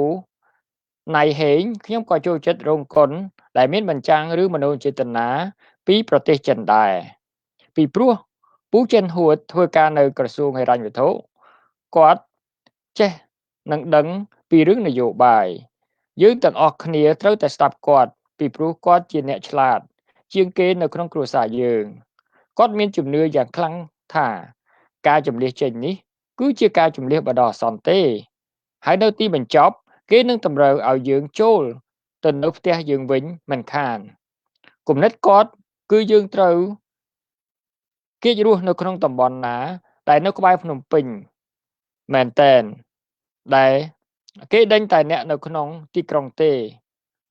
ណៃហេងខ្ញុំក៏ចូលចិត្តរោងកុនដែលមានបញ្ចាំងឬមនោចេតនាពីប្រទេសចិនដែរពីព្រោះពូចិនហួតធ្វើការនៅក្រសួងហិរញ្ញវត្ថុគាត់ចេះនឹងដឹងពីរឿងនយោបាយយើងទាំងអស់គ្នាត្រូវតែស្ដាប់គាត់ពីព្រោះគាត់ជាអ្នកឆ្លាតជាងគេនៅក្នុងគ្រួសារយើងគាត់មានជំនឿយ៉ាងខ្លាំងថាការជំនះចេញនេះគឺជាការជំនះបដិសន្នទេហើយនៅទីបញ្ចប់គេនឹងតម្រូវឲ្យយើងចូលទៅនៅផ្ទះយើងវិញមិនខានគំនិតគាត់គឺយើងត្រូវគេរស់នៅក្នុងតំបន់ណាដែលនៅក្បែរភ្នំពេញមែនតែនដែលគេដេញតែអ្នកនៅក្នុងទីក្រុងទេ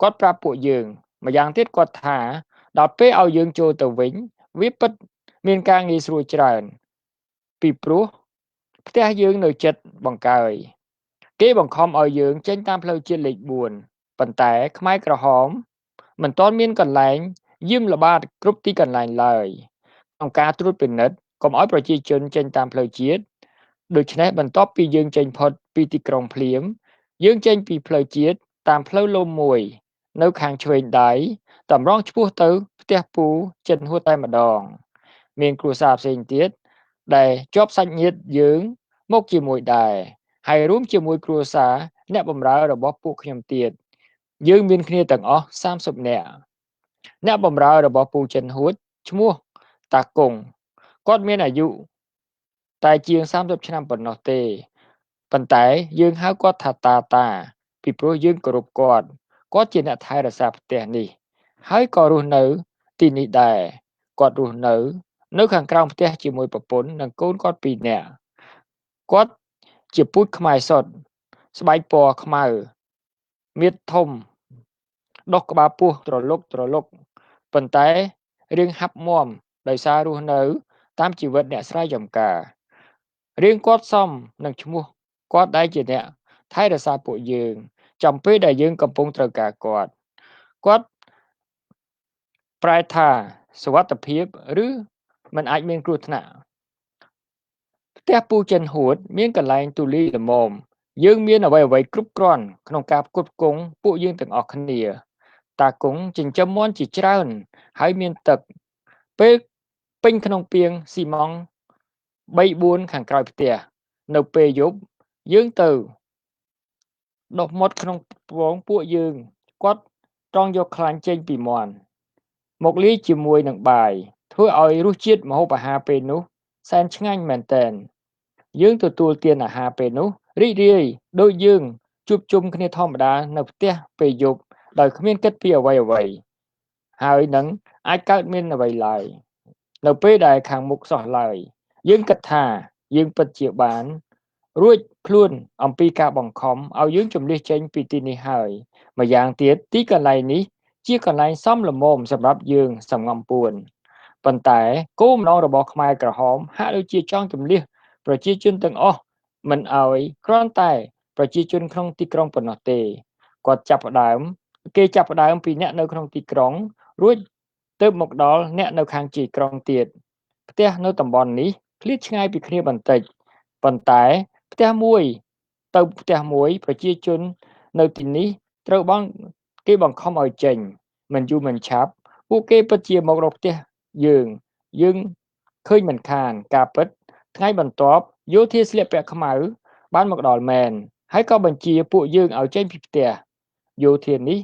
គាត់ប្រាប់ពួកយើងម្យ៉ាងទៀតគាត់ថាដល់ពេលឲ្យយើងចូលទៅវិញវាពិតមានការងាយស្រួលច្រើនពីព្រោះផ្ទះយើងនៅចិត្តបង្កើយគេបង្ខំឲ្យយើងចេញតាមផ្លូវជាតិលេខ4ប៉ុន្តែខ្មែរក្រហមមិនទាន់មានកន្លែងយាមល្បាតគ្រប់ទីកន្លែងឡើយក្នុងការត្រួតពិនិត្យកុំឲ្យប្រជាជនចេញតាមផ្លូវជាតិដូច្នេះបន្ទាប់ពីយើងចេញផុតពីទីក្រុងភ្លាមយើងចេញពីផ្លូវជាតិតាមផ្លូវលំមួយនៅខាងឆ្វេងដៃតម្រង់ឆ្ពោះទៅផ្ទះពូចិនហួតតែម្ដងមានគ្រួសារផ្សេងទៀតដែលជាប់សាច់ញាតិយើងមកជាមួយដែរហើយរួមជាមួយគ្រួសារអ្នកបម្រើរបស់ពួកខ្ញុំទៀតយើងមានគ្នាទាំងអស់30នាក់អ្នកបម្រើរបស់ពូចិនហួតឈ្មោះតាគង់គាត់មានអាយុតែជាង30ឆ្នាំប៉ុណ្ណោះទេប៉ុន្តែយើងហៅគាត់ថាតាពីព្រោះយើងគោរពគាត់ជាអ្នកថែរក្សាផ្ទះនេះហើយក៏រស់នៅទីនេះដែរគាត់រស់នៅខាងក្រោមផ្ទះជាមួយប្រពន្ធនិងកូនគាត់2នាក់គាត់ជាពូជខ្មែរសុទ្ធស្បែកពណ៌ខ្មៅមៀតធំដុសក្បាលពោះត្រលុកប៉ុន្តែរាងហាប់មាំដោយសាររស់នៅតាមជីវិតអ្នកស្រែចម្ការរាងគាត់សមនឹងឈ្មោះគាត់ដែលជាអ្នកថែរក្សាពួកយើងចំពេលដែលយើងកំពុងត្រូវការគាត់ប្រែថាសុវត្ថិភាពឬមិនអាចមានគ្រោះថ្នាក់ផ្ទះពូចិនហួតមានកន្លែងទូលាយល្មម យើងមានអ្វីៗគ្រប់គ្រាន់ក្នុងការផ្គត់ផ្គង់ពួកយើងទាំងអស់គ្នាតាគង់ចិញ្ចឹមមាន់ជាច្រើនហើយមានទឹកពេលពេញក្នុងពាងស៊ីម៉ង់3-4ខាងក្រោយផ្ទះនៅពេលយប់យើងទៅដុះមាត់ក្នុងពងពួកយើងគាត់ត្រង់យកខ្លាញ់ចេញពីមាន់មកលាយជាមួយនឹងបាយធ្វើឲ្យរសជាតិម្ហូបអាហារពេលនោះសែនឆ្ងាញ់មែនទែនយើងទទួលទានអាហារពេលនោះរីករាយដូចយើងជួបជុំគ្នាធម្មតានៅផ្ទះពេលយប់ដោយគ្មានគិតពីអ្វីៗហើយនឹងអាចកើតមានអ្វីឡើយនៅពេលដែលខាងមុខសោះឡើយយើងគិតថាយើងពិតជាបានរួចខ្លួនអំពីការបង្ខំឲ្យយើងជម្លៀសចេញពីទីនេះហើយម្យ៉ាងទៀតទីកន្លែងនេះជាកន្លែងសមល្មមសម្រាប់យើងសំងំពួនប៉ុន្តែគោលម្ដងរបស់ខ្មែរក្រហមហាក់ដូចជាចង់ជម្លៀសប្រជាជនទាំងអស់មិនឲ្យគ្រាន់តែប្រជាជនក្នុងទីក្រុងប៉ុណ្ណោះទេគាត់ចាប់ផ្ដើមពីអ្នកនៅក្នុងទីក្រុងរួចទៅមកដល់អ្នកនៅខាងជ័យក្រុងទៀតផ្ទះនៅតំបន់នេះឃ្លាតឆ្ងាយពីគ្នាបន្តិចប៉ុន្តែផ្ទះមួយទៅផ្ទះមួយប្រជាជននៅទីនេះត្រូវគេបង្ខំឲ្យចេញមិនយូរមិនឆាប់ពួកគេពិតជាមករកផ្ទះយើងឃើញមិនខានការពិតថ្ងៃបន្ទាប់យោធាស្លៀកពាក់ខ្មៅបានមកដល់មែនហើយក៏បញ្ជាពួកយើងឲ្យចេញពីផ្ទះយោធានេះ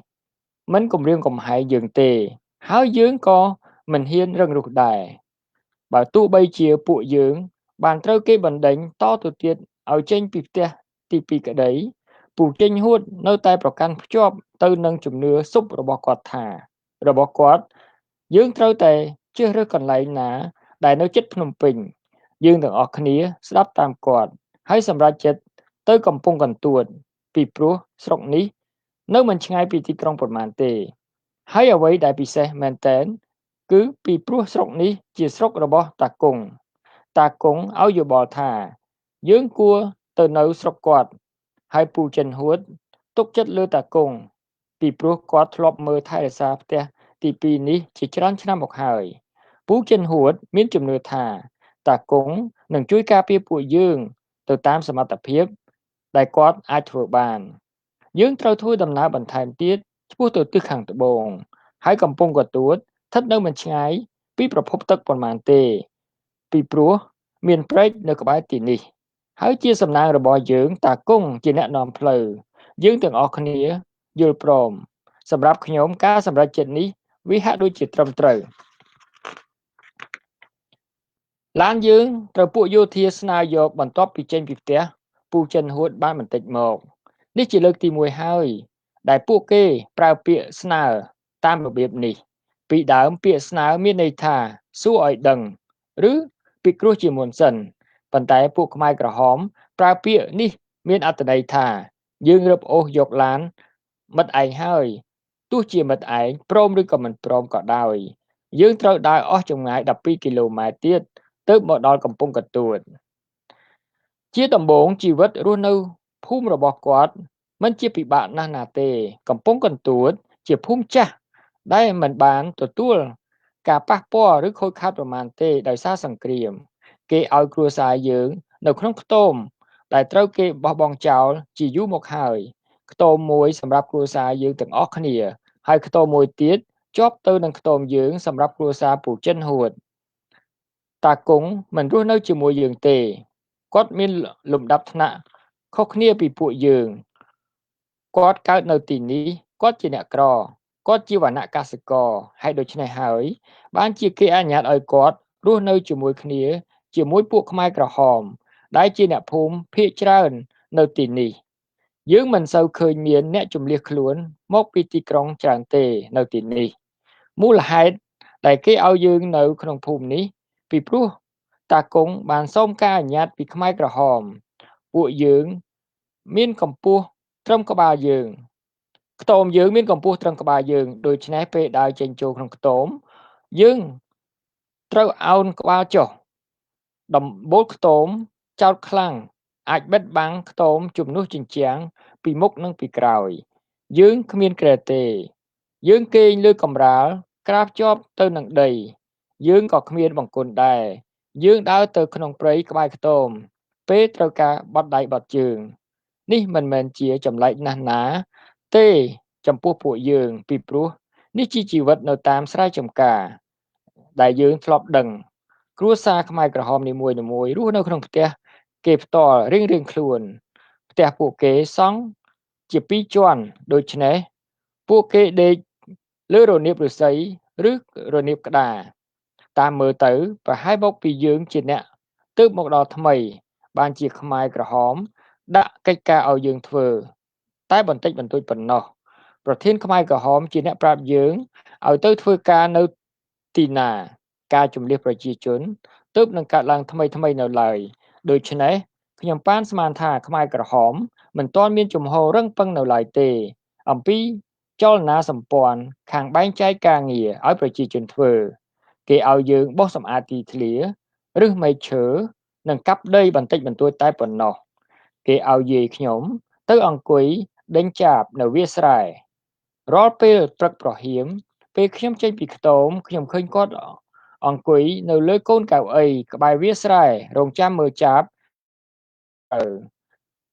មិនគំរាមកំហែងយើងទេហើយយើងក៏មិនហ៊ានរឹងរូសដែរបើទោះបីជាពួកយើងបានត្រូវគេបណ្ដេញតទៅទៀតឲ្យចេញពីផ្ទះទី2ក្តីពូចេញហួតនៅតែប្រកាន់ភ្ជាប់ទៅនឹងជំនឿសុបរបស់គាត់ថារបស់គាត់យើងត្រូវតែជ្រើសរើសកន្លែងណាដែលនៅជិតភ្នំពេញយើងទាំងអស់គ្នាស្ដាប់តាមគាត់ហើយសម្រេចចិត្តទៅកំពង់កន្ទួតពីព្រោះស្រុកនេះនៅមិនឆ្ងាយពីទីក្រុងប៉ុន្មានទេហើយអ្វីដែលពិសេសមែនទែនគឺពីព្រោះស្រុកនេះជាស្រុករបស់តាគង់ឲ្យយោបល់ថាយើងគួរទៅនៅស្រុកគាត់ហើយពូចិនហួតទុកចិត្តលើតាគង់ពីព្រោះគាត់ធ្លាប់មើលថែរក្សាផ្ទះទី2នេះជាច្រើនឆ្នាំមកហើយពូចិនហួតមានជំនឿថាតាគង់នឹងជួយការពារពួកយើងទៅតាមសមត្ថភាពដែលគាត់អាចធ្វើបានយើងត្រូវធ្វើដំណើរបន្ថែមទៀតឆ្ពោះទៅទិសខាងត្បូងហើយកំពង់កទួតស្ថិតនៅមិនឆ្ងាយពីប្រភពទឹកប៉ុន្មានទេពីព្រោះមានព្រែកនៅក្បែរទីនេះហើយជាសំណាងរបស់យើងតាគង់ជាអ្នកនាំផ្លូវយើងទាំងអស់គ្នាយល់ព្រមសម្រាប់ខ្ញុំការសម្រេចចិត្តនេះវាហាក់ដូចជាត្រឹមត្រូវឡានយើងត្រូវពួកយោធាស្នើយកបន្ទាប់ពីចេញពីផ្ទះពូចិនហួតបានបន្តិចមកនេះជាលើកទី1ហើយដែលពួកគេប្រើពាក្យស្នើតាមរបៀបនេះពីដើមពាក្យស្នើមានន័យថាសួរឲ្យដឹងឬពិគ្រោះជាមុនសិនប៉ុន្តែពួកខ្មែរក្រហមប្រើពាក្យនេះមានអត្ថន័យថាយើងរឹបអូសយកឡានមិត្តឯងហើយទោះជាមិត្តឯងព្រមឬក៏មិនព្រមក៏ដោយយើងត្រូវដើរអស់ចម្ងាយ12គីឡូម៉ែត្រទៀតទើបមកដល់កំពង់កទួតជាដំបូងជីវិតរស់នៅភូមិរបស់គាត់មិនជាពិបាកណាស់ណាទេកំពង់កទួតជាភូមិចាស់ដែលមិនបានទទួលការប៉ះពាល់ឬខូចខាតប្រមាណទេដោយសារសង្គ្រាមគេឲ្យគ្រួសារយើងនៅក្នុងខ្ទមដែលត្រូវគេបោះបង់ចោលជាយូរមកហើយខ្ទមមួយសម្រាប់គ្រួសារយើងទាំងអស់គ្នាហើយខ្ទមមួយទៀតជាប់ទៅនឹងខ្ទមយើងសម្រាប់គ្រួសារពូចិនហួតតាគង់មិនរស់នៅជាមួយយើងទេគាត់មានលំដាប់ថ្នាក់ខុសគ្នាពីពួកយើងគាត់កើតនៅទីនេះគាត់ជាអ្នកក្រគាត់ជាវណ្ណៈកសិករហើយដូច្នេះហើយបានជាគេអនុញ្ញាតឲ្យគាត់រស់នៅជាមួយគ្នាជាមួយពួកខ្មែរក្រហមដែលជាអ្នកភូមិភាគច្រើននៅទីនេះយើងមិនសូវឃើញមានអ្នកជម្លៀសខ្លួនមកពីទីក្រុងច្រើនទេនៅទីនេះមូលហេតុដែលគេឲ្យយើងនៅក្នុងភូមិនេះពីព្រោះតាគង់បានសូមការអនុញ្ញាតពីខ្មែរក្រហមពួកយើងមានកម្ពស់ត្រឹមក្បាលយើងខ្ទមយើងមានកម្ពស់ត្រឹមក្បាលយើងដូច្នេះពេលដើរចេញចូលក្នុងខ្ទមយើងត្រូវអោនក្បាលចុះដំបូលខ្ទមចោតខ្លាំងអាចបិទបាំងខ្ទមជំនួសជញ្ជាំងពីមុខនិងពីក្រោយយើងគ្មានគ្រែទេយើងគេងលើកម្រាលក្រាបជាប់ទៅនឹងដីយើងក៏គ្មានបង្គន់ដែរយើងដើរទៅក្នុងព្រៃក្បែរខ្ទមពេលត្រូវការបត់ដៃបត់ជើង នេះមិនមែនជាចម្លែកណាស់ណាទេចំពោះពួកយើងពីព្រោះនេះជាជីវិតនៅតាមស្រែចម្ការដែលយើងធ្លាប់ដឹងគ្រួសារខ្មែរក្រហមនីមួយៗរស់នៅក្នុងផ្ទះគេផ្ទាល់រៀងៗខ្លួនផ្ទះពួកគេសង់ជា2ជាន់ដូច្នេះពួកគេដេកលើរនាបឫស្សីឬរនាបក្តារតាមមើលទៅប្រហែលមកពីយើងជាអ្នកទើបមកដល់ថ្មីបានជាខ្មែរក្រហមដាក់កិច្ចការឲ្យយើងធ្វើតែបន្តិចបន្តួចប៉ុណ្ណោះប្រធានខ្មែរក្រហមជាអ្នកប្រាប់យើងឲ្យទៅធ្វើការនៅទីណាការជំនះប្រជាជនទើបនឹងកើតឡើងថ្មីនៅឡើយដូច្នេះខ្ញុំប៉ានស្មានថាខ្មែរក្រហមមិនទាន់មានជំហររឹងប៉ឹងនៅឡើយទេអំពីចលនាសម្ព័ន្ធខាងបែងចែកការងារឲ្យប្រជាជនធ្វើគេឲ្យយើងបោះសម្អាតទីធ្លាឬមែកឈើនិងកាប់ដីបន្តិចបន្តួចតែប៉ុណ្ណោះគេឲ្យយាយខ្ញុំទៅអង្គុយដេញចាបនៅវាលស្រែរាល់ពេលព្រឹកប្រហៀមពេលខ្ញុំចេញពីខ្ទមខ្ញុំឃើញគាត់អង្គុយនៅលើកូនកៅអីក្បែរវាលស្រែរងចាំមើលចាប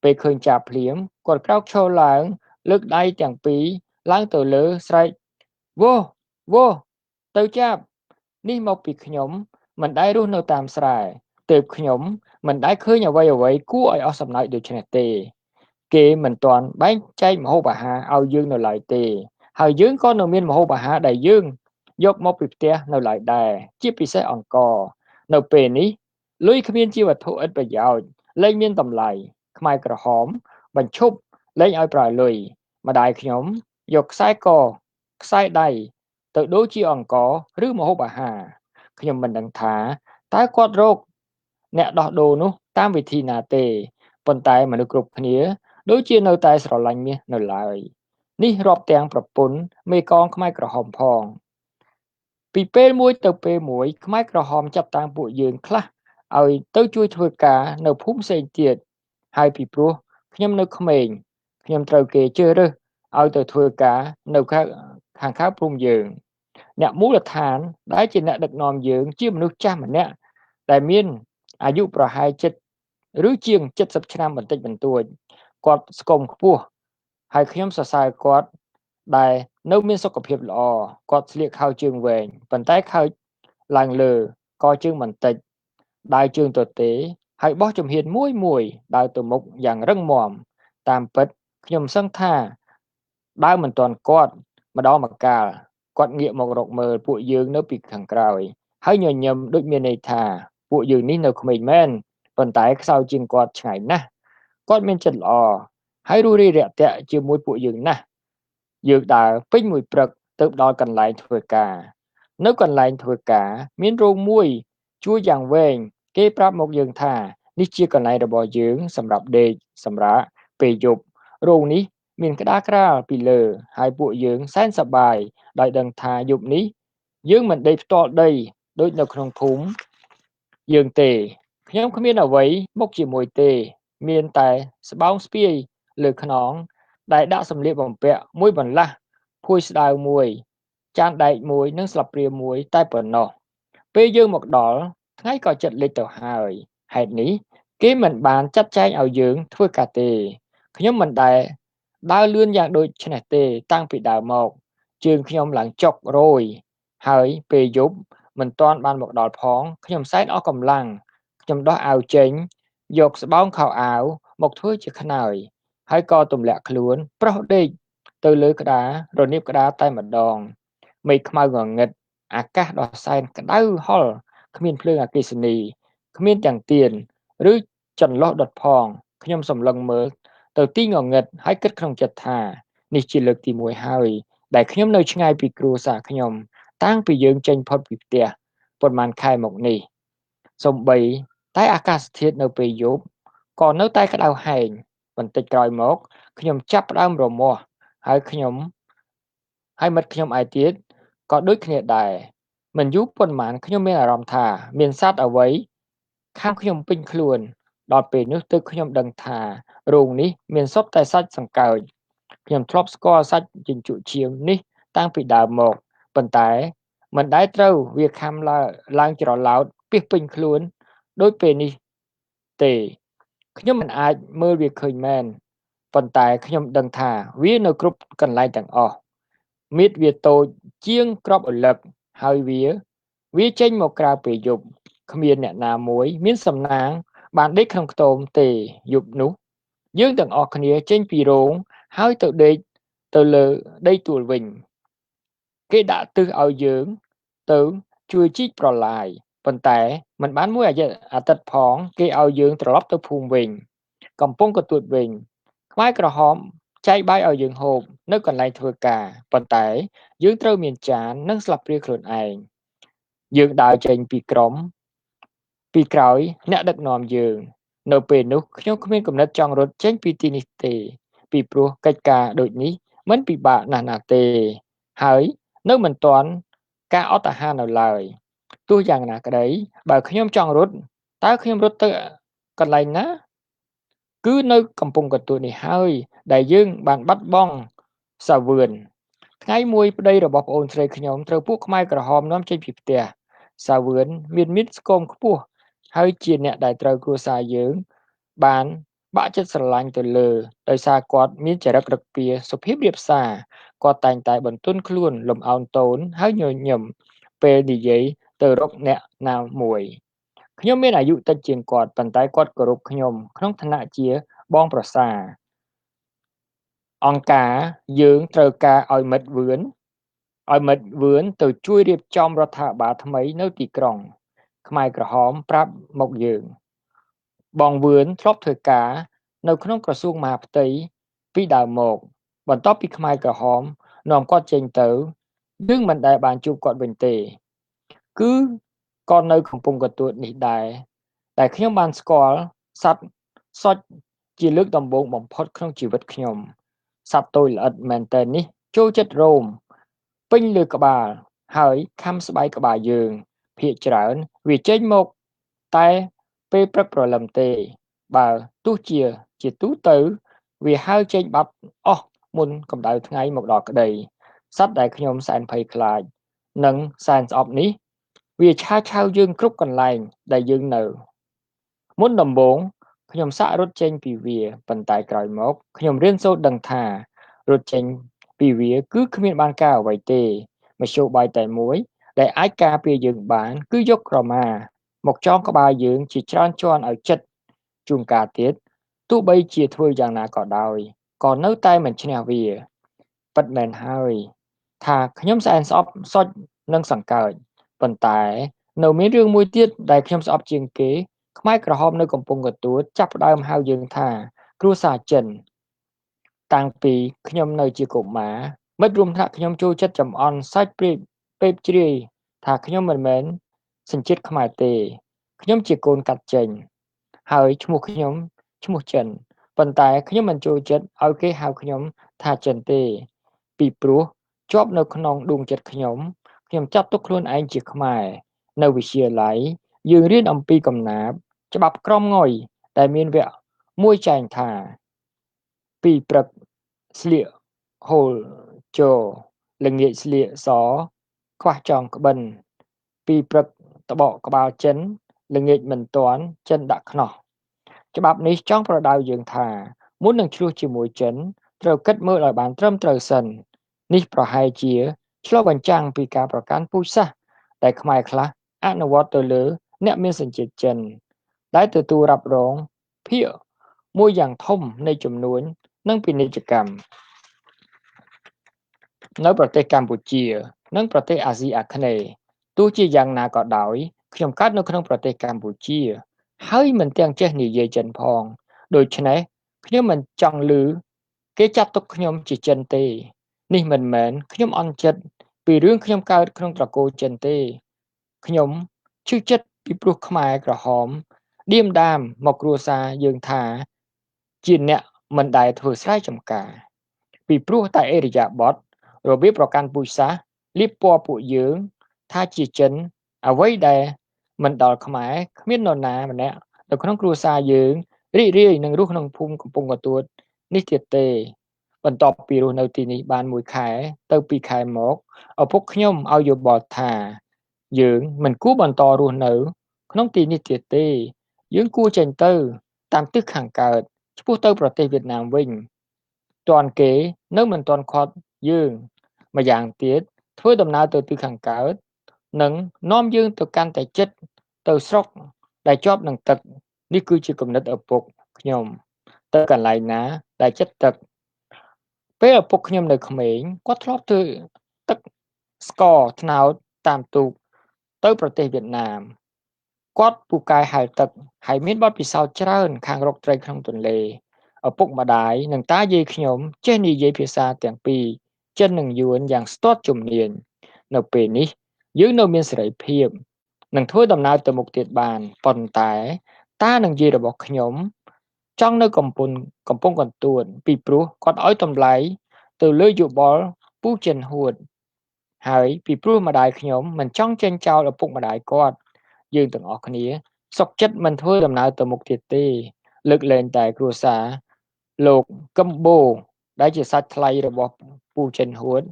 ពេលឃើញចាបភ្លាមគាត់ក្រោកឈរឡើងលើកដៃទាំងពីរឡើងទៅលើស្រែកវោវោទៅចាបនេះមកពីខ្ញុំមិនដែលរស់នៅតាមស្រែទើបខ្ញុំមិនដែលឃើញអ្វីគួរឲ្យអស់សំណើចដូចនេះទេគេមិនទាន់បែងចែកម្ហូបអាហារឲ្យយើងនៅឡើយទេហើយយើងក៏នៅមានម្ហូបអាហារដែលយើងយកមកពីផ្ទះនៅឡើយដែរជាពិសេសអង្ករនៅពេលនេះលុយគ្មានជាវត្ថុឥតប្រយោជន៍លែងមានតម្លៃខ្មែរក្រហមបញ្ឈប់លែងឲ្យប្រើលុយម្ដាយខ្ញុំយកខ្សែកខ្សែដៃទៅដូរជាអង្ករឬម្ហូបអាហារខ្ញុំមិនដឹងថាតើគាត់រកអ្នកដោះដូរនោះតាមវិធីណាទេប៉ុន្តែមនុស្សគ្រប់គ្នាដូចជានៅតែស្រឡាញ់មាសនៅឡើយនេះរាប់ទាំងប្រពន្ធមេកងខ្មែរក្រហមផងពីពេលមួយទៅពេលមួយខ្មែរក្រហមចាប់តាមពួកយើងខ្លះឲ្យទៅជួយធ្វើការនៅភូមិផ្សេងទៀតហើយពីព្រោះខ្ញុំនៅក្មេងខ្ញុំត្រូវគេជ្រើសរើសឲ្យទៅធ្វើការនៅខាងក្រៅភូមិយើងអ្នកមូលដ្ឋានដែលជាអ្នកដឹកនាំយើងជាមនុស្សចាស់ម្នាក់ដែលមានអាយុប្រហែល7ឬជាង70ឆ្នាំបន្តិចបន្តួចគាត់ស្គមខ្ពស់ហើយខ្ញុំសរសើរគាត់ដែលនៅមានសុខភាពល្អគាត់ស្លៀកខោជើងវែងប៉ុន្តែខោឡើងលើកជើងបន្តិចដើរជើងទទេហើយបោះជំហានមួយដើរទៅមុខយ៉ាងរឹងមាំតាមពិតខ្ញុំសឹងថាដើរមិនទាន់គាត់ម្ដងម្កាលគាត់ងាកមករកមើលពួកយើងនៅពីខាងក្រោយហើយញញឹមដូចមានន័យថាពួកយើងនេះនៅក្មេងមែនប៉ុន្តែខ្សោយជាងគាត់ឆ្ងាយណាស់គាត់មានចិត្តល្អហើយរួសរាយរាក់ទាក់ជាមួយពួកយើងណាស់យើងដើរពេញមួយព្រឹកទៅដល់កន្លែងធ្វើការនៅកន្លែងធ្វើការមានរោងមួយជួរយ៉ាងវែងគេប្រាប់មកយើងថានេះជាកន្លែងរបស់យើងសម្រាប់ដេកសម្រាកពេលយប់រោងនេះមានក្តារក្រាលពីលើហើយពួកយើងសែនសប្បាយដោយដឹងថាយប់នេះយើងមិនដេកផ្ទាល់ដីដូចនៅក្នុងភូមិយើងទេខ្ញុំគ្មានអ្វីមកជាមួយទេមានតែស្បោងស្ពាយលើខ្នងដែលដាក់សម្លៀកបំពាក់មួយបន្លាស់ភួយស្ដៅមួយចានដែកមួយនិងស្លាបព្រាមួយតែប៉ុណ្ណោះពេលយើងមកដល់ថ្ងៃក៏ជិតលិចទៅហើយហេតុនេះគេមិនបានចាត់ចែងឲ្យយើងធ្វើការទេខ្ញុំមិនដែលដើរលឿនយ៉ាងដូចនេះទេតាំងពីដើមមកជើងខ្ញុំឡើងចុករយហើយពេលយប់មិនទាន់បានមកដល់ផងខ្ញុំសែនអស់កម្លាំងខ្ញុំដោះអាវចេញយកស្បោងខោអាវមកធ្វើជាខ្នើយហើយក៏ទម្លាក់ខ្លួនប្រោះដេកទៅលើក្តាររនាបក្តារតែម្ដងមេឃខ្មៅងងឹតអាកាសដ៏សែនក្តៅហល់គ្មានភ្លើងអគ្គិសនីគ្មានទាំងទៀនឬចន្លុះដុតផងខ្ញុំសម្លឹងមើលទៅទីងងឹតហើយគិតក្នុងចិត្តថានេះជាលើកទី1ហើយដែលខ្ញុំនៅឆ្ងាយពីគ្រួសារខ្ញុំតាំងពីយើងចេញផុតពីផ្ទះប៉ុន្មានខែមកនេះសំបីតែអាកាសធាតុនៅពេលយប់ក៏នៅតែក្តៅហែងបន្តិចក្រោយមកខ្ញុំចាប់ផ្ដើមរមាស់ហើយមិត្តខ្ញុំឯទៀតក៏ដូចគ្នាដែរមិនយូរប៉ុន្មានខ្ញុំមានអារម្មណ៍ថាមានសត្វអ្វីខាំខ្ញុំពេញខ្លួនដល់ពេលនោះទើបខ្ញុំដឹងថារោងនេះមានសុទ្ធតែសាច់សង្កោចខ្ញុំធ្លាប់ស្គាល់សាច់ជញ្ជក់ឈាមនេះតាំងពីដើមមកប៉ុន្តែមិនដែលត្រូវវាខាំឡើងច្រឡោតពីពេញខ្លួនដូចពេលនេះទេខ្ញុំមិនអាចមើលវាឃើញមែន ប៉ុន្តែខ្ញុំដឹងថាវានៅគ្រប់កន្លែងទាំងអស់មៀតវាតូចជាងក្របឪឡឹកហើយវាចេញមកក្រៅពេលយប់គ្មានអ្នកណាមួយមានសំណាងបានដេកក្នុងខ្ទមទេយប់នោះយើងទាំងអស់គ្នាចេញពីរោងហើយទៅដេកទៅលើដីទួលវិញគេដាក់ទិសឲ្យយើងទៅជួយជីកប្រឡាយប៉ុន្តែมันបានមួយអាទិត្យផងគេឲ្យយើងត្រឡប់ទៅភូមិវិញកំពុងកទួតវិញខ្មែរក្រហមចែកបាយឲ្យយើងហូបនៅកន្លែងធ្វើការប៉ុន្តែយើងត្រូវមានចាននិងស្លាបព្រាខ្លួនឯងយើងដើរចេញពីក្រោយអ្នកដឹកនាំយើងនៅពេលនោះខ្ញុំគ្មានគំនិតចង់រត់ចេញពីទីនេះទេពីព្រោះកិច្ចការដូចនេះมันពិបាកណាស់ទេហើយនៅមិនទាន់ការអត់អាហារនៅឡើយទោះយ៉ាងណាក្តីបើខ្ញុំចង់រត់តើខ្ញុំរត់ទៅកន្លែងណាគឺនៅកំពង់កន្ទួតនេះហើយដែលយើងបានបាត់បង់សាវឿនថ្ងៃមួយប្តីរបស់ប្អូនស្រីខ្ញុំត្រូវពួកខ្មែរក្រហមនាំចេញពីផ្ទះសាវឿនមានស្គមខ្ពស់ហើយជាអ្នកដែលត្រូវគ្រួសារយើងបានបាក់ចិត្តស្រឡាញ់ទៅលើដោយសារគាត់មានចរិតរឹកពីសុភាពរាបសារគាត់តែងតែបន្ទន់ខ្លួនលំអោនតូនហើយញញឹមពេលនិយាយទៅរកអ្នកណាមួយខ្ញុំមានអាយុតិចជាងគាត់ប៉ុន្តែគាត់គោរពខ្ញុំក្នុងឋានៈជាបងប្រសារអង្គការយើងត្រូវការឲ្យមិត្តវឿនទៅជួយរៀបចំរដ្ឋាភិបាលថ្មីនៅទីក្រុងខ្មែរក្រហមប្រាប់មកយើងបងវឿនធ្លាប់ធ្វើការនៅក្នុងក្រសួងមហាផ្ទៃពីដើមមកបន្ទាប់ពីខ្មែរក្រហមនាំគាត់ចេញទៅយើងមិនដែលបានជួបគាត់វិញទេគឺក៏នៅកំពង់កន្ទួតនេះដែលខ្ញុំបានស្គាល់សត្វសុចជាលើកដំបូងបំផុតក្នុងជីវិតខ្ញុំសត្វតូចល្អិតមែនតើនេះចូលចិត្តរោមពេញលើក្បាលហើយខំស្បែកក្បាលយើងភាកច្រើនវាចេញមកតែពេលព្រឹកព្រលឹមទេបើទោះជាទូទៅវាហើរចេញបាត់អស់មុនកម្ដៅថ្ងៃមកដល់ក្តីសត្វដែលខ្ញុំសែនភ័យខ្លាចនិងសែនស្អប់នេះវាឆាវយើងគ្រប់កន្លែងដែលយើងនៅមុនដំបូងខ្ញុំសាករត់ចេញពីវាប៉ុន្តែក្រោយមកខ្ញុំរៀនសូត្រដឹងថារត់ចេញពីវាគឺគ្មានបានការអ្វីទេមធ្យោបាយតែមួយដែលអាចការពារយើងបានគឺយកក្រមាមកចងក្បាលយើងជាច្រើនជាន់ឲ្យជិតជួនកាលទៀតទោះបីជាធ្វើយ៉ាងណាក៏ដោយក៏នៅតែមិនឈ្នះវាពិតមែនហើយថាខ្ញុំសែនស្អប់សុចនិងសង្កើចប៉ុន្តែនៅមានរឿងមួយទៀតដែលខ្ញុំស្អប់ជាងគេខ្មែរក្រហមនៅកំពង់កន្ទួតចាប់ផ្ដើមហៅយើងថាគ្រួសារចិនតាំងពីខ្ញុំនៅជាកុមារមិត្តរួមថ្នាក់ខ្ញុំចូលចិត្តចំអន់សាច់ពេបជ្រាយថាខ្ញុំមិនមែនសញ្ជាតិខ្មែរទេខ្ញុំជាកូនកាត់ចេញហើយឈ្មោះខ្ញុំឈ្មោះចិនប៉ុន្តែខ្ញុំមិនចូលចិត្តឲ្យគេហៅខ្ញុំថាចិនទេពីព្រោះជាប់នៅក្នុងដួងចិត្តខ្ញុំចាត់ទុកខ្លួនឯងជាខ្មែរនៅវិទ្យាល័យយើងរៀនអំពីកំណាព្យច្បាប់ក្រមងុយដែលមានវគ្គមួយចែងថាពីព្រឹកស្លៀកហូលជល្ងាចស្លៀកសខ្វះចងក្បិនពីព្រឹកតបកក្បាលចិនល្ងាចមិនទាន់ចិនដាក់ខ្នោះច្បាប់នេះចង់ប្រដៅយើងថាមុននឹងឆ្លោះជាមួយចិនត្រូវគិតមើលឲ្យបានត្រឹមត្រូវសិននេះប្រហែលជាឆ្លុះបញ្ចាំងពីការប្រកាន់ពូជសាសន៍ដែលខ្មែរខ្លះអនុវត្តទៅលើអ្នកមានសញ្ជាតិចិនដែលទទួលរ៉ាប់រងភាគមួយយ៉ាងធំនៃចំនួននិងពាណិជ្ជកម្មនៅប្រទេសកម្ពុជានិងប្រទេសអាស៊ីអាគ្នេយ៍ទោះជាយ៉ាងណាក៏ដោយខ្ញុំកើតនៅក្នុងប្រទេសកម្ពុជាហើយមិនទាំងចេះនិយាយចិនផងដូច្នេះខ្ញុំមិនចង់ឮគេចាត់ទុកខ្ញុំជាចិនទេនេះមិនមែនខ្ញុំអន់ចិត្តពីរឿងខ្ញុំកើតក្នុងត្រកូលចិនទេខ្ញុំឈឺចិត្តពីព្រោះខ្មែរក្រហមឌៀមដាមមកគ្រួសារយើងថាជាអ្នកមិនដែលធ្វើស្រែចម្ការពីព្រោះតែអេរយាប័តរបៀបប្រកាន់ពូជសាសន៍លៀបពណ៌ពួកយើងថាជាចិនអ្វីដែលមិនដល់ខ្មែរគ្មាននរណាម្នាក់នៅក្នុងគ្រួសារយើងរីករាយនឹងរស់ក្នុងភូមិកំពង់កន្ទួតនេះទៀតទេបន្ទាប់ពីរស់នៅទីនេះបាន1ខែទៅ2ខែមកឪពុកខ្ញុំឲ្យយោបល់ថាយើងមិនគួរបន្តរស់នៅក្នុងទីនេះទៀតទេយើងគួរចេញទៅតាមទិសខាងកើតឆ្ពោះទៅប្រទេសវៀតណាមវិញ ទាន់គេនៅមិនទាន់ខាត់យើងម្យ៉ាងទៀតធ្វើដំណើរទៅទិសខាងកើតនិងនាំយើងទៅកាន់តែចិត្តទៅស្រុកដែលជាប់នឹងទឹកនេះគឺជាគំនិតឪពុកខ្ញុំទៅកន្លែងណាដែលចិត្តទឹកពេលឪពុកខ្ញុំនៅក្មេងគាត់ធ្លាប់ធ្វើទឹកស្ករត្នោតតាមទូកទៅប្រទេសវៀតណាមគាត់ពូកែហែលទឹកហើយមានបទពិសោធន៍ច្រើនខាងរកត្រីក្នុងទន្លេឪពុកម្ដាយនិងតាយាយខ្ញុំចេះនិយាយភាសាទាំងពីរចិននិងយួនយ៉ាងស្ទាត់ជំនាញនៅពេលនេះយើងនៅមានសេរីភាពនឹងធ្វើដំណើរទៅមុខទៀតបានប៉ុន្តែតានិងយាយរបស់ខ្ញុំចង់នៅកំពង់កន្ទួតពីព្រោះគាត់ឲ្យតម្លៃទៅលើយោបល់ពូចិនហួតហើយពីព្រោះម្ដាយខ្ញុំមិនចង់ចេញចោលឪពុកម្ដាយគាត់យើងទាំងអស់គ្នាសុខចិត្តមិនធ្វើដំណើរទៅមុខទៀតទេលើកលែងតែគ្រួសារលោកកឹមបូដែលជាសាច់ថ្លៃរបស់ពូចិនហួត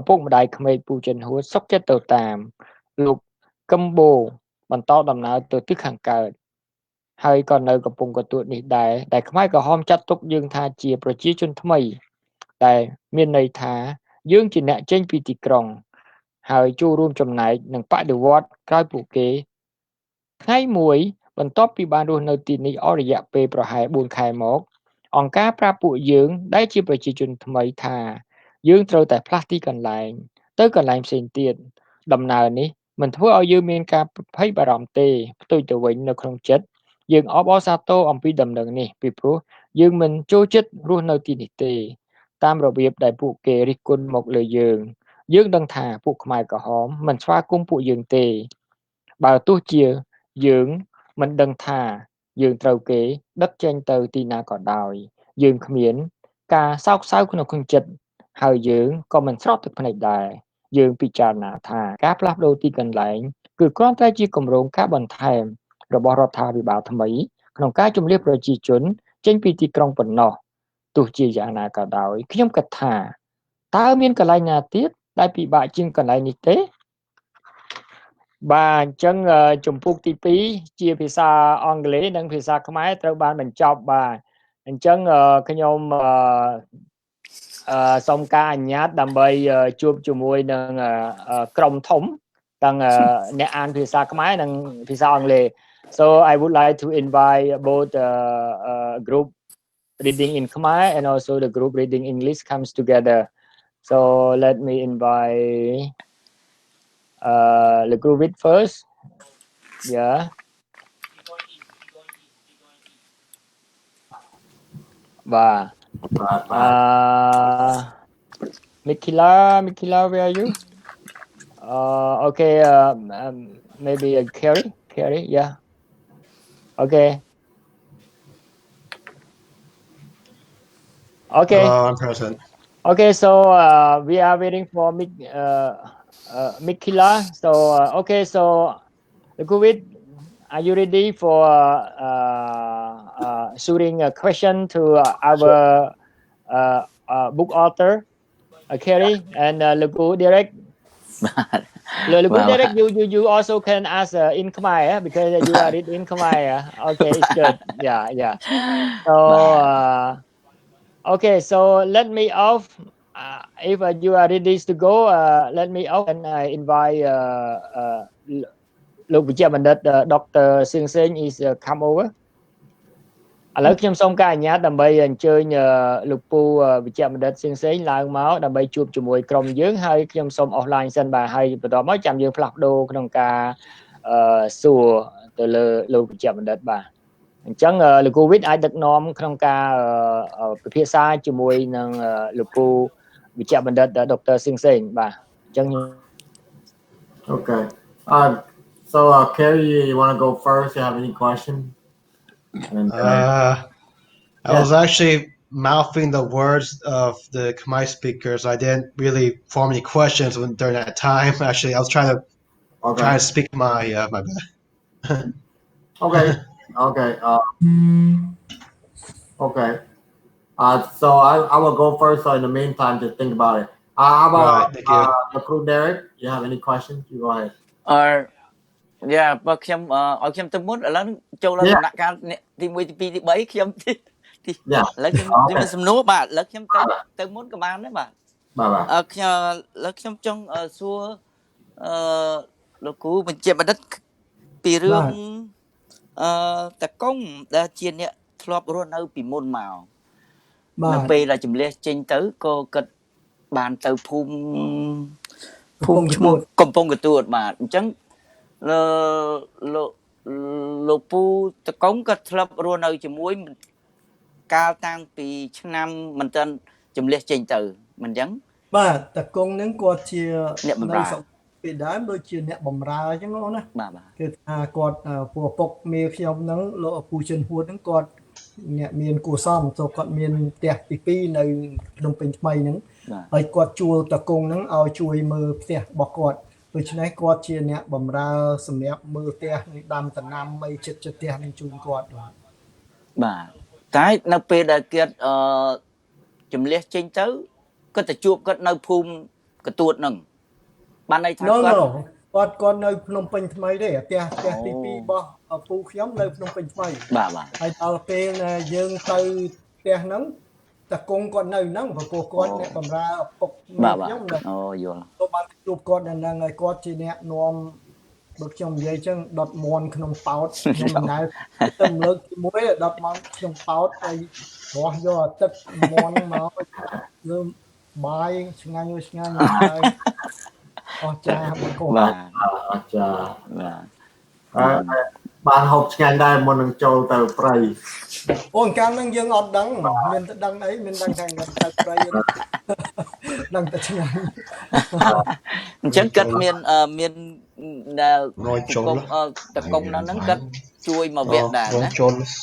ឪពុកម្ដាយក្មេកពូចិនហួតសុខចិត្តទៅតាមលោកកឹមបូបន្តដំណើរទៅទិសខាងកើតហើយក៏នៅកំពង់កន្ទួតនេះដែរដែលខ្មែរក្រហមចាត់ទុកយើងថាជាប្រជាជនថ្មីដែលមានន័យថាយើងជាអ្នកចេញពីទីក្រុងហើយចូលរួមចំណែកនឹងបដិវត្តន៍ក្រោយពួកគេថ្ងៃមួយបន្ទាប់ពីបានរស់នៅទីនេះអស់រយៈពេលប្រហែល4ខែមកអង្គការប្រាប់ពួកយើងដែលជាប្រជាជនថ្មីថាយើងត្រូវតែផ្លាស់ទីកន្លែងទៅកន្លែងផ្សេងទៀតដំណើរនេះមិនធ្វើឲ្យយើងមានការភ័យបារម្ភទេផ្ទុយទៅវិញនៅក្នុងចិត្តយើងអបអរសាទរអំពីដំណឹងនេះពីព្រោះយើងមិនចូលចិត្តរស់នៅទីនេះទេតាមរបៀបដែលពួកគេរិះគន់មកលើយើងដឹងថាពួកខ្មែរក្រហមមិនស្វាគមន៍ពួកយើងទេបើទោះជាយើងមិនដឹងថាយើងត្រូវគេដឹកចេញទៅទីណាក៏ដោយយើងគ្មានការសោកសៅក្នុងចិត្តហើយយើងក៏មិនស្រក់ទឹកភ្នែកដែរយើងពិចារណាថាការផ្លាស់ប្ដូរទីកន្លែងគឺគ្រាន់តែជាគម្រោងការបន្ថែមរបស់រដ្ឋាភិបាលថ្មីក្នុងការជម្លៀសប្រជាជនចេញពីទីក្រុងប៉ុណ្ណោះទោះជាយ៉ាងណាក៏ដោយខ្ញុំគិតថាតើមានកន្លែងណាទៀតដែលពិបាកជាងកន្លែងនេះទេបាទអញ្ចឹងជំពូកទី2ជាភាសាអង់គ្លេសនិងភាសាខ្មែរត្រូវបានបញ្ចប់បាទអញ្ចឹងខ្ញុំសូមការអនុញ្ញាតដើម្បីជួបជាមួយនឹងក្រុមធំទាំងអ្នកអានភាសាខ្មែរនិងភាសាអង់គ្លេស so I would like to invite both group reading in Khmer and also the group reading English comes together so let me invite the group Viith first yeah và Micaela where are you okay maybe Kerry yeah okay I'm present. Okay, so we are waiting for Micaela. So okay, so the COVID, are you ready for shooting a question to our book author, Kerry and Derrick? Derrick, you also can ask in Khmer because you are in Khmer. Okay, it's good. Yeah. So. Okay, so let me off. If you are ready to go, let me off and I inviteលោកវិជ្ជបណ្ឌិត Dr. Seang Seng is come over. ឥឡូវខ្ញុំសូមការអនុញ្ញាតដើម្បីអញ្ជើញលោកពូវិជ្ជបណ្ឌិត Seang Seng ឡើងមកដើម្បីជួបជាមួយក្រុមយើងហើយខ្ញុំសូម offline សិនបាទហើយបន្តមកចាំយើងផ្លាស់ប្ដូរក្នុងការសួរទៅលើលោកវិជ្ជបណ្ឌិតបាទអញ្ចឹងលោកគូវិទ្យអាចដឹកនាំក្នុងការពិភាក្សាជាមួយនឹងលោកពូវិជ្ជបណ្ឌិត Dr. Seang Seng បាទអញ្ចឹង Okay. So Kerry, you want to go first? You have any question? I was actually mouthing the words of the Khmer speakers. I didn't really form any questions during that time. Actually, I was trying to speak my bad. Okay. Okay. So I will go first. So in the meantime, just think about it. How about the crew, Derrick? You have any questions? You go ahead. Yeah, បើខ្ញុំឲ្យខ្ញុំទៅមុនឥឡូវចូលដល់ដំណាក់កាលទី1ទី2ទី3ខ្ញុំ លើខ្ញុំសំណួរបាទលើខ្ញុំទៅមុនក៏បានដែរបាទខ្ញុំលើខ្ញុំចង់សួរលោកគ្រូបញ្ជាបណ្ឌិតពីរឿងតកុងដែលជាអ្នកធ្លាប់រស់នៅពីមុនមកនៅពេលដែលចម្លៀសចេញទៅក៏គិតបានទៅភូមិឈ្មោះកំពង់កទួតបាទអញ្ចឹងលោកពូតកុងក៏ធ្លាប់រស់នៅជាមួយកាលតាំងពីឆ្នាំមិនទាន់ចម្លៀសចេញទៅមិនអញ្ចឹងបាទតកុងហ្នឹងគាត់ជាអ្នកបម្រើពីដើមដូចជាអ្នកបម្រើអញ្ចឹងណាបាទគឺថាគាត់ពូឪពុកមីខ្ញុំហ្នឹងលោកឪពូចិនហួតហ្នឹងគាត់អ្នកមានគួសមចូលគាត់មានផ្ទះទី2នៅភ្នំពេញថ្មីហ្នឹងហើយគាត់ជួលតកុងហ្នឹងឲ្យជួយមើលផ្ទះរបស់គាត់ដូច្នេះគាត់ជាអ្នកបម្រើសម្រាប់មើលផ្ទះដាំដំណាំអីចិត្តផ្ទះនឹងជូនគាត់បាទតែនៅពេលដែលគាត់ចម្លៀសចេញទៅគាត់ទៅជួបគាត់នៅភូមិកទួតហ្នឹងបានន័យថាគាត់នៅភ្នំពេញថ្មីទេផ្ទះទី2របស់ឪពូខ្ញុំនៅភ្នំពេញថ្មីបាទហើយដល់ពេលយើងទៅផ្ទះហ្នឹងតកុងគាត់នៅហ្នឹងព្រោះគាត់អ្នកបម្រើឪពុកខ្ញុំអូយល់គាត់បានជួបគាត់នៅហ្នឹងហើយគាត់ជាអ្នកនាំដូចខ្ញុំនិយាយអញ្ចឹងដុតមន់ក្នុងប៉ោតខ្ញុំមិនណៅទៅលើកជាមួយដុតមន់ក្នុងប៉ោតហើយរស់យកទឹកមន់មកលើបាយឆ្ងាញ់ហើយអស់ចាបងកូនបាទអស់ចាបានហូបឆ្ងាញ់ដែរមុននឹងចូលទៅព្រៃអូនកាលហ្នឹងយើងអត់ដឹងមានតែដឹងអីមានដឹងថាទៅព្រៃដឹងតែឆ្ងាញ់អញ្ចឹងគាត់មានដែលតកុងហ្នឹងគាត់ជួយមកវគ្គដែរណា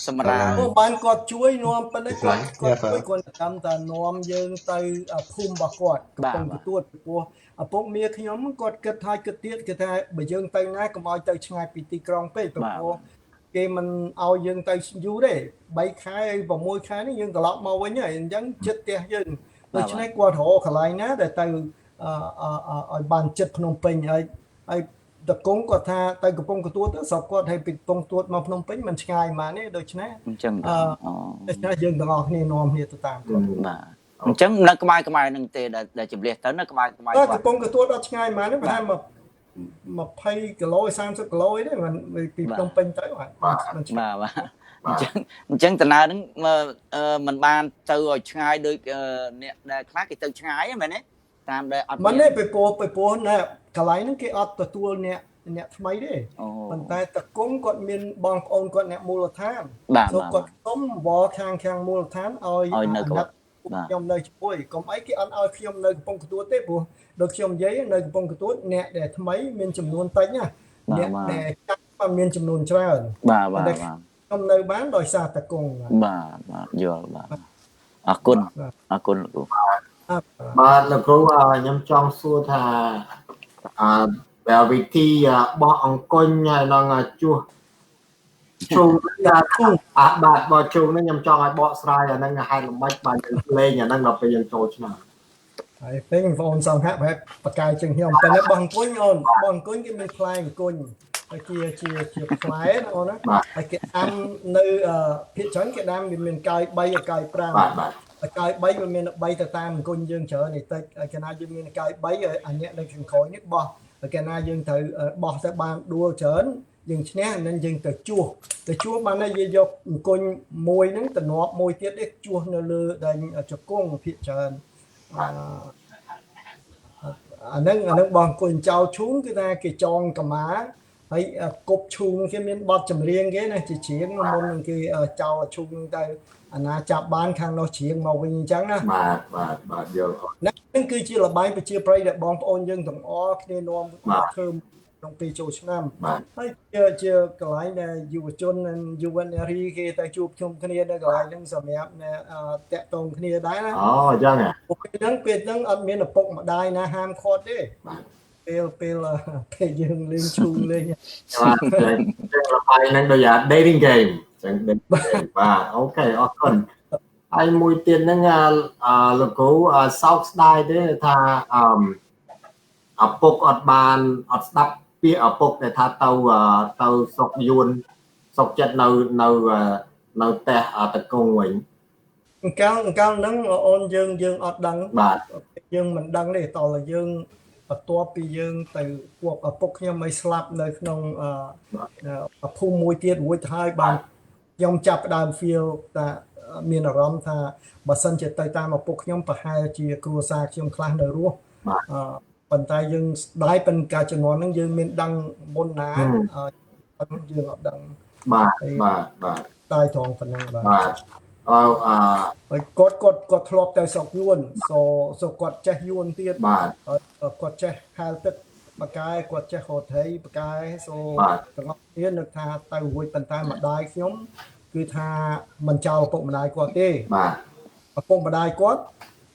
សម្រាប់បានគាត់ជួយនាំប៉ុន្តែគាត់ជួយគាត់តាមតានាំយើងទៅភូមិរបស់គាត់កំពុងទទួលព្រោះឪពុកមីខ្ញុំគាត់គិតថាបើយើងទៅណាកុំឲ្យទៅឆ្ងាយពីទីក្រុងពេកព្រោះគេមិនឲ្យយើងទៅយូរទេ3ខែ6ខែនេះយើងត្រឡប់មកវិញហើយអញ្ចឹងចិត្តផ្ទះយើងដូច្នេះគាត់រកកន្លែងណាដែលទៅឲ្យបានចិត្តភ្នំពេញហើយតកុងគាត់ថាទៅកំពង់កទួតទៅស្រុកគាត់ឲ្យពីកំពង់កទួតមកភ្នំពេញមិនឆ្ងាយប៉ុន្មានទេដូច្នេះអញ្ចឹងដូច្នេះយើងទាំងអស់គ្នានាំគ្នាទៅតាមគាត់បាទអញ្ចឹងនៅក្បែរហ្នឹងទេដែលចម្លៀសទៅនៅក្បែរកំពង់កទួតអត់ឆ្ងាយប៉ុន្មានទេប្រហែល20គីឡូ30គីឡូទេពីភ្នំពេញទៅបាទអញ្ចឹងដំណើរហ្នឹងมันបានទៅឲ្យឆ្ងាយដូចអ្នកដែលខ្លះគេទៅឆ្ងាយហ្នឹងមែនទេតាមដែលអត់មិនទេពីព្រោះណាកន្លែងហ្នឹងគេអត់ទទួលអ្នកថ្មីទេប៉ុន្តែតកុងគាត់មានបងប្អូនគាត់អ្នកមូលដ្ឋានគាត់សុំវល់ខាងមូលដ្ឋានឲ្យនៅខ្ញុំនៅជាមួយកុំអីគេអត់ឲ្យខ្ញុំនៅកំពង់កទួតទេព្រោះដូចខ្ញុំនិយាយនៅកំពង់កទួតអ្នកដែលថ្មីមានចំនួនតិចណាអ្នកដែលចាស់ក៏មានចំនួនច្រើនបាទខ្ញុំនៅបានដោយសារតកុងបាទយល់បាទអរគុណលោកគ្រូបាទលោកគ្រូខ្ញុំចង់សួរថាវិធីបោះអង្គញហើយនឹងជួសជុំបាទបោះជុំនេះខ្ញុំចង់ឲ្យបកស្រាយអាហ្នឹងហេតុល្បិចបានលេងអាហ្នឹងដល់ពេលយើងចូលឆ្នាំហើយពេលបងប្អូនសង្ហៈប្រហែលបកាយជាងខ្ញុំតែបោះអង្គញអូនបោះអង្គញគេមានផ្លែអង្គញហើយជាផ្លែណាអូនណាហើយគេដាំនៅភាគច្រើនគេដាំវាមានកាយ3ហើយកាយ5បាទកាយ3វាមាន3ទៅតាមអង្គញយើងច្រើនបន្តិចហើយកាលណាយើងមានកាយ3ហើយអាអ្នកនៅខាងក្រោយនេះបោះហើយកាលណាយើងត្រូវបោះទៅបានដួលច្រើនយើងឈ្នះនឹងយើងទៅជួសបានហើយយើងយកអង្គញមួយហ្នឹងទៅនាប់មួយទៀតនេះជួសនៅលើដែលជង្គង់ភាគច្រើនអាហ្នឹងបងអង្គញចោលឈូងគឺថាគេចងកម្មាហើយគប់ឈូងគេមានបទចម្រៀងគេណាជាច្រៀងមុននឹងគេចោលឈូងទៅអាណាចាប់បានខាងនោះច្រៀងមកវិញអញ្ចឹងណាបាទយល់ហ្នឹងគឺជាលបែងប្រជាប្រិយដែលបងប្អូនយើងទាំងអស់គ្នានាំធ្វើក្នុងពេលចូលឆ្នាំហើយជាកន្លែងដែលយុវជននិងយុវនារីគេទៅជួបជុំគ្នានៅកន្លែងហ្នឹងសម្រាប់តាក់ទងគ្នាដែរណាអញ្ចឹងពេលហ្នឹងអត់មានឪពុកម្ដាយណាហាមឃាត់ទេពេលយើងលេងឈូលេងបាទចឹងលបាយហ្នឹងដូច dating game ចឹងបាទអូខេអរគុណហើយមួយទៀតហ្នឹងលោកគ្រូសោកស្ដាយទេថាឪពុកអត់ស្ដាប់ពាក្យឪពុកដែលថាទៅស្រុកយួនស្រុកចិត្តនៅផ្ទះតកុងវិញ កាលហ្នឹងអូនយើងអត់ដឹង បាទ យើងមិនដឹងទេតើយើងបន្ទាប់ពីយើងទៅពួកឪពុកខ្ញុំឲ្យស្លាប់នៅក្នុងភូមិមួយទៀតរួចហើយបានខ្ញុំចាប់ផ្ដើម feel ថាមានអារម្មណ៍ថាបើសិនជាទៅតាមឪពុកខ្ញុំប្រហែលជាគ្រួសារខ្ញុំខ្លះនៅរស់ប៉ុន្តែយើងស្ដាយប៉ុន្តែជំនាន់ហ្នឹងយើងមានដឹងមុនណាយើងអត់ដឹងបាទតែត្រង់ប៉ុណ្ណឹងបាទគាត់ធ្លាប់ទៅស្រុកយួនសូគាត់ចេះយួនទៀតបាទគាត់ចេះហាលទឹកបកាយគាត់ចេះហូតត្រីបកាយសូទាំងអស់គ្នានឹកថាទៅរួចប៉ុន្តែម្ដាយខ្ញុំគឺថាមិនចោលឪពុកម្ដាយគាត់ទេបាទឪពុកម្ដាយគាត់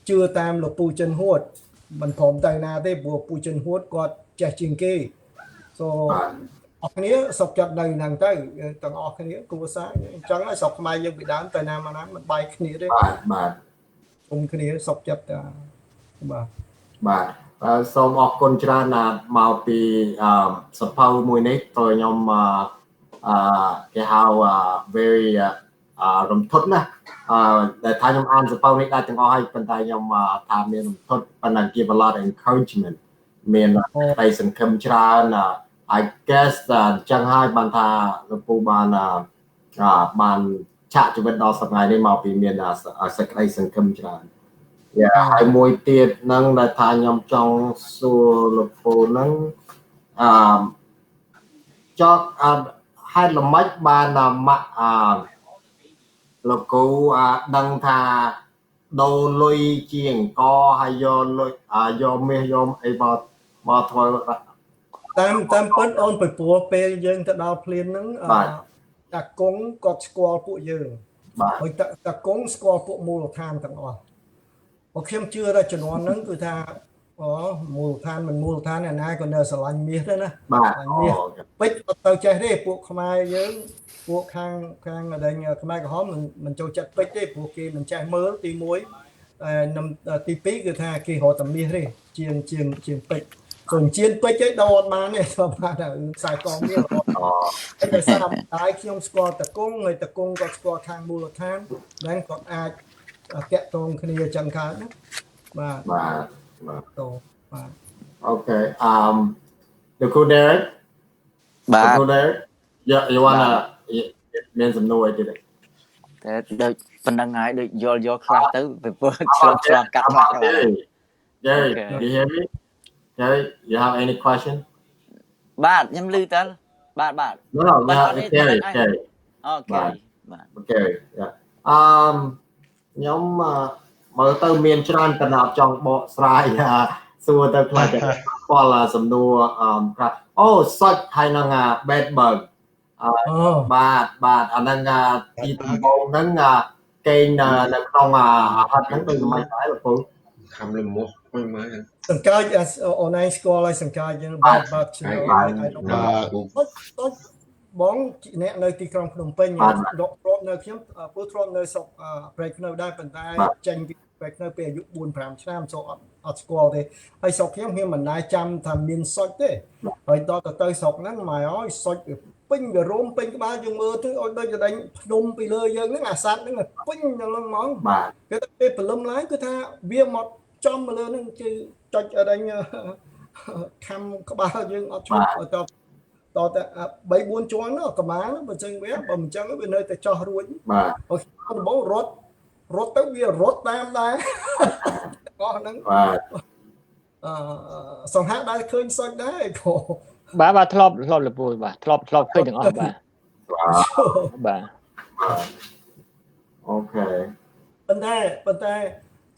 ជឿតាមលោកពូចិនហួតមិនព្រមទៅណាទេព្រោះពូចិនហួតគាត់ចេះជាងគេសូអស់គ្នាសុខចិត្តនៅហ្នឹងទៅទាំងអស់គ្នាគ្រួសារអញ្ចឹងហើយស្រុកខ្មែរយើងពីដើមទៅណាមកណាមិនបែកគ្នាទេបាទគុំគ្នាសុខចិត្តបាទសូមអរគុណច្រើនណាស់មកពីសភៅមួយនេះតើខ្ញុំគេហៅ very រំភើបណាស់ដែលថាខ្ញុំអានសភៅនេះដែរទាំងអស់ហើយប៉ុន្តែខ្ញុំថាមានរំភើបប៉ុន្តែ give a lot of encouragement មានតែសង្ឃឹមច្រើន I guess ចឹងហើយបានថាលោកពូបានឆាកជីវិតដល់សប្តាហ៍នេះមកពីមានសេចក្តីសង្ឃឹមច្រើនហើយមួយទៀតហ្នឹងដែលថាខ្ញុំចង់សួរលោកពូហ្នឹងចង់ហេតុល្មិចបានលោកគូដឹងថាដូរលុយជាអង្គហើយយកលុយយកមាសយកអីមកធ្វើតាមពិតអូនពីព្រោះពេលយើងទៅដល់ភ្លាមហ្នឹងតាគង់គាត់ស្គាល់ពួកយើងហើយតាគង់ស្គាល់ពួកមូលដ្ឋានទាំងអស់បើខ្ញុំជឿថាជំនាន់ហ្នឹងគឺថាមូលដ្ឋានមិនមូលដ្ឋានអ្នកណាក៏នៅស្រឡាញ់មាសដែរណាបាទមាសពេជ្រអត់ទៅចេះទេពួកខ្មែរយើងពួកខាងដែលខ្មែរក្រហមមិនចូលចិត្តពេជ្រទេព្រោះគេមិនចេះមើលទី1ទី2គឺថាគេរត់តែមាសទេជាងពេជ្រส่วนជៀនពេជ្រឯងដោតបានទេស្បបានតែខ្សែកមាសតែសារតែខ្ញុំស្គាល់តកងហើយតកងក៏ស្គាល់ខាងមូលដ្ឋានហ្នឹងក៏អាចតាក់ទងគ្នាចឹងកើតណាបាទអូខេលោកគ្រូ Derrick បាទលោកគ្រូ Derrick you wanna មានសំណួរអីទៀតតែដូចប៉ុណ្្នឹងហើយដូចយល់ខ្លះទៅពីព្រោះឆ្លងកាត់ខ្លះ Derrick you hear me Kerry, you have any question? បាទខ្ញុំឮតើបាទ No, Kerry. Okay. បាទ Kerry. ខ្ញុំមើលទៅមានច្រើនកណ្ដាប់ចង់បកស្រាយសួរទៅខ្លះតែស្គាល់សំណួរអូសុចហើយនឹង bed bug បាទអាហ្នឹងទីដំបូងហ្នឹងគេនៅក្នុងហត់ហ្នឹងដូចមិនដែរលោកពូខំលំមកមើលសង្កេតអូនឯងស្គាល់ហើយសង្កេតយើងបាទបងអ្នកនៅទីក្រុងភ្នំពេញដកទ្រពនៅខ្ញុំពូទ្រពនៅស្រុកប្រែកនៅដែរប៉ុន្តែចេញពីប្រែកនៅពេលអាយុ 4-5 ឆ្នាំចូលអត់ស្គាល់ទេហើយស្រុកខ្ញុំមិនដែរចាំថាមានសុចទេហើយដល់ទៅស្រុកហ្នឹងមកអើយសុចពេញវារោមពេញក្បាលយើងមើលទៅឲ្យដូចដេញភ្នំពីលើយើងហ្នឹងអាសត្វហ្នឹងពេញដល់ហ្នឹងហ្មងគេទៅពេលព្រលឹមឡើងគឺថាវាមកចំមកលើហ្នឹងគឺចុចអីខំក្បាលយើងអត់ឈប់តតែ3-4ជាន់នោះកម្មាបើចឹងវាបើមិនចឹងវានៅតែចោះរួចបាទដំបូងរត់ទៅវារត់តាមដែរអស់ហ្នឹងបាទសង្ហាដែរឃើញសុចដែរបាទធ្លាប់លពូបាទធ្លាប់ឃើញទាំងអស់បាទអូខេប៉ុន្តែ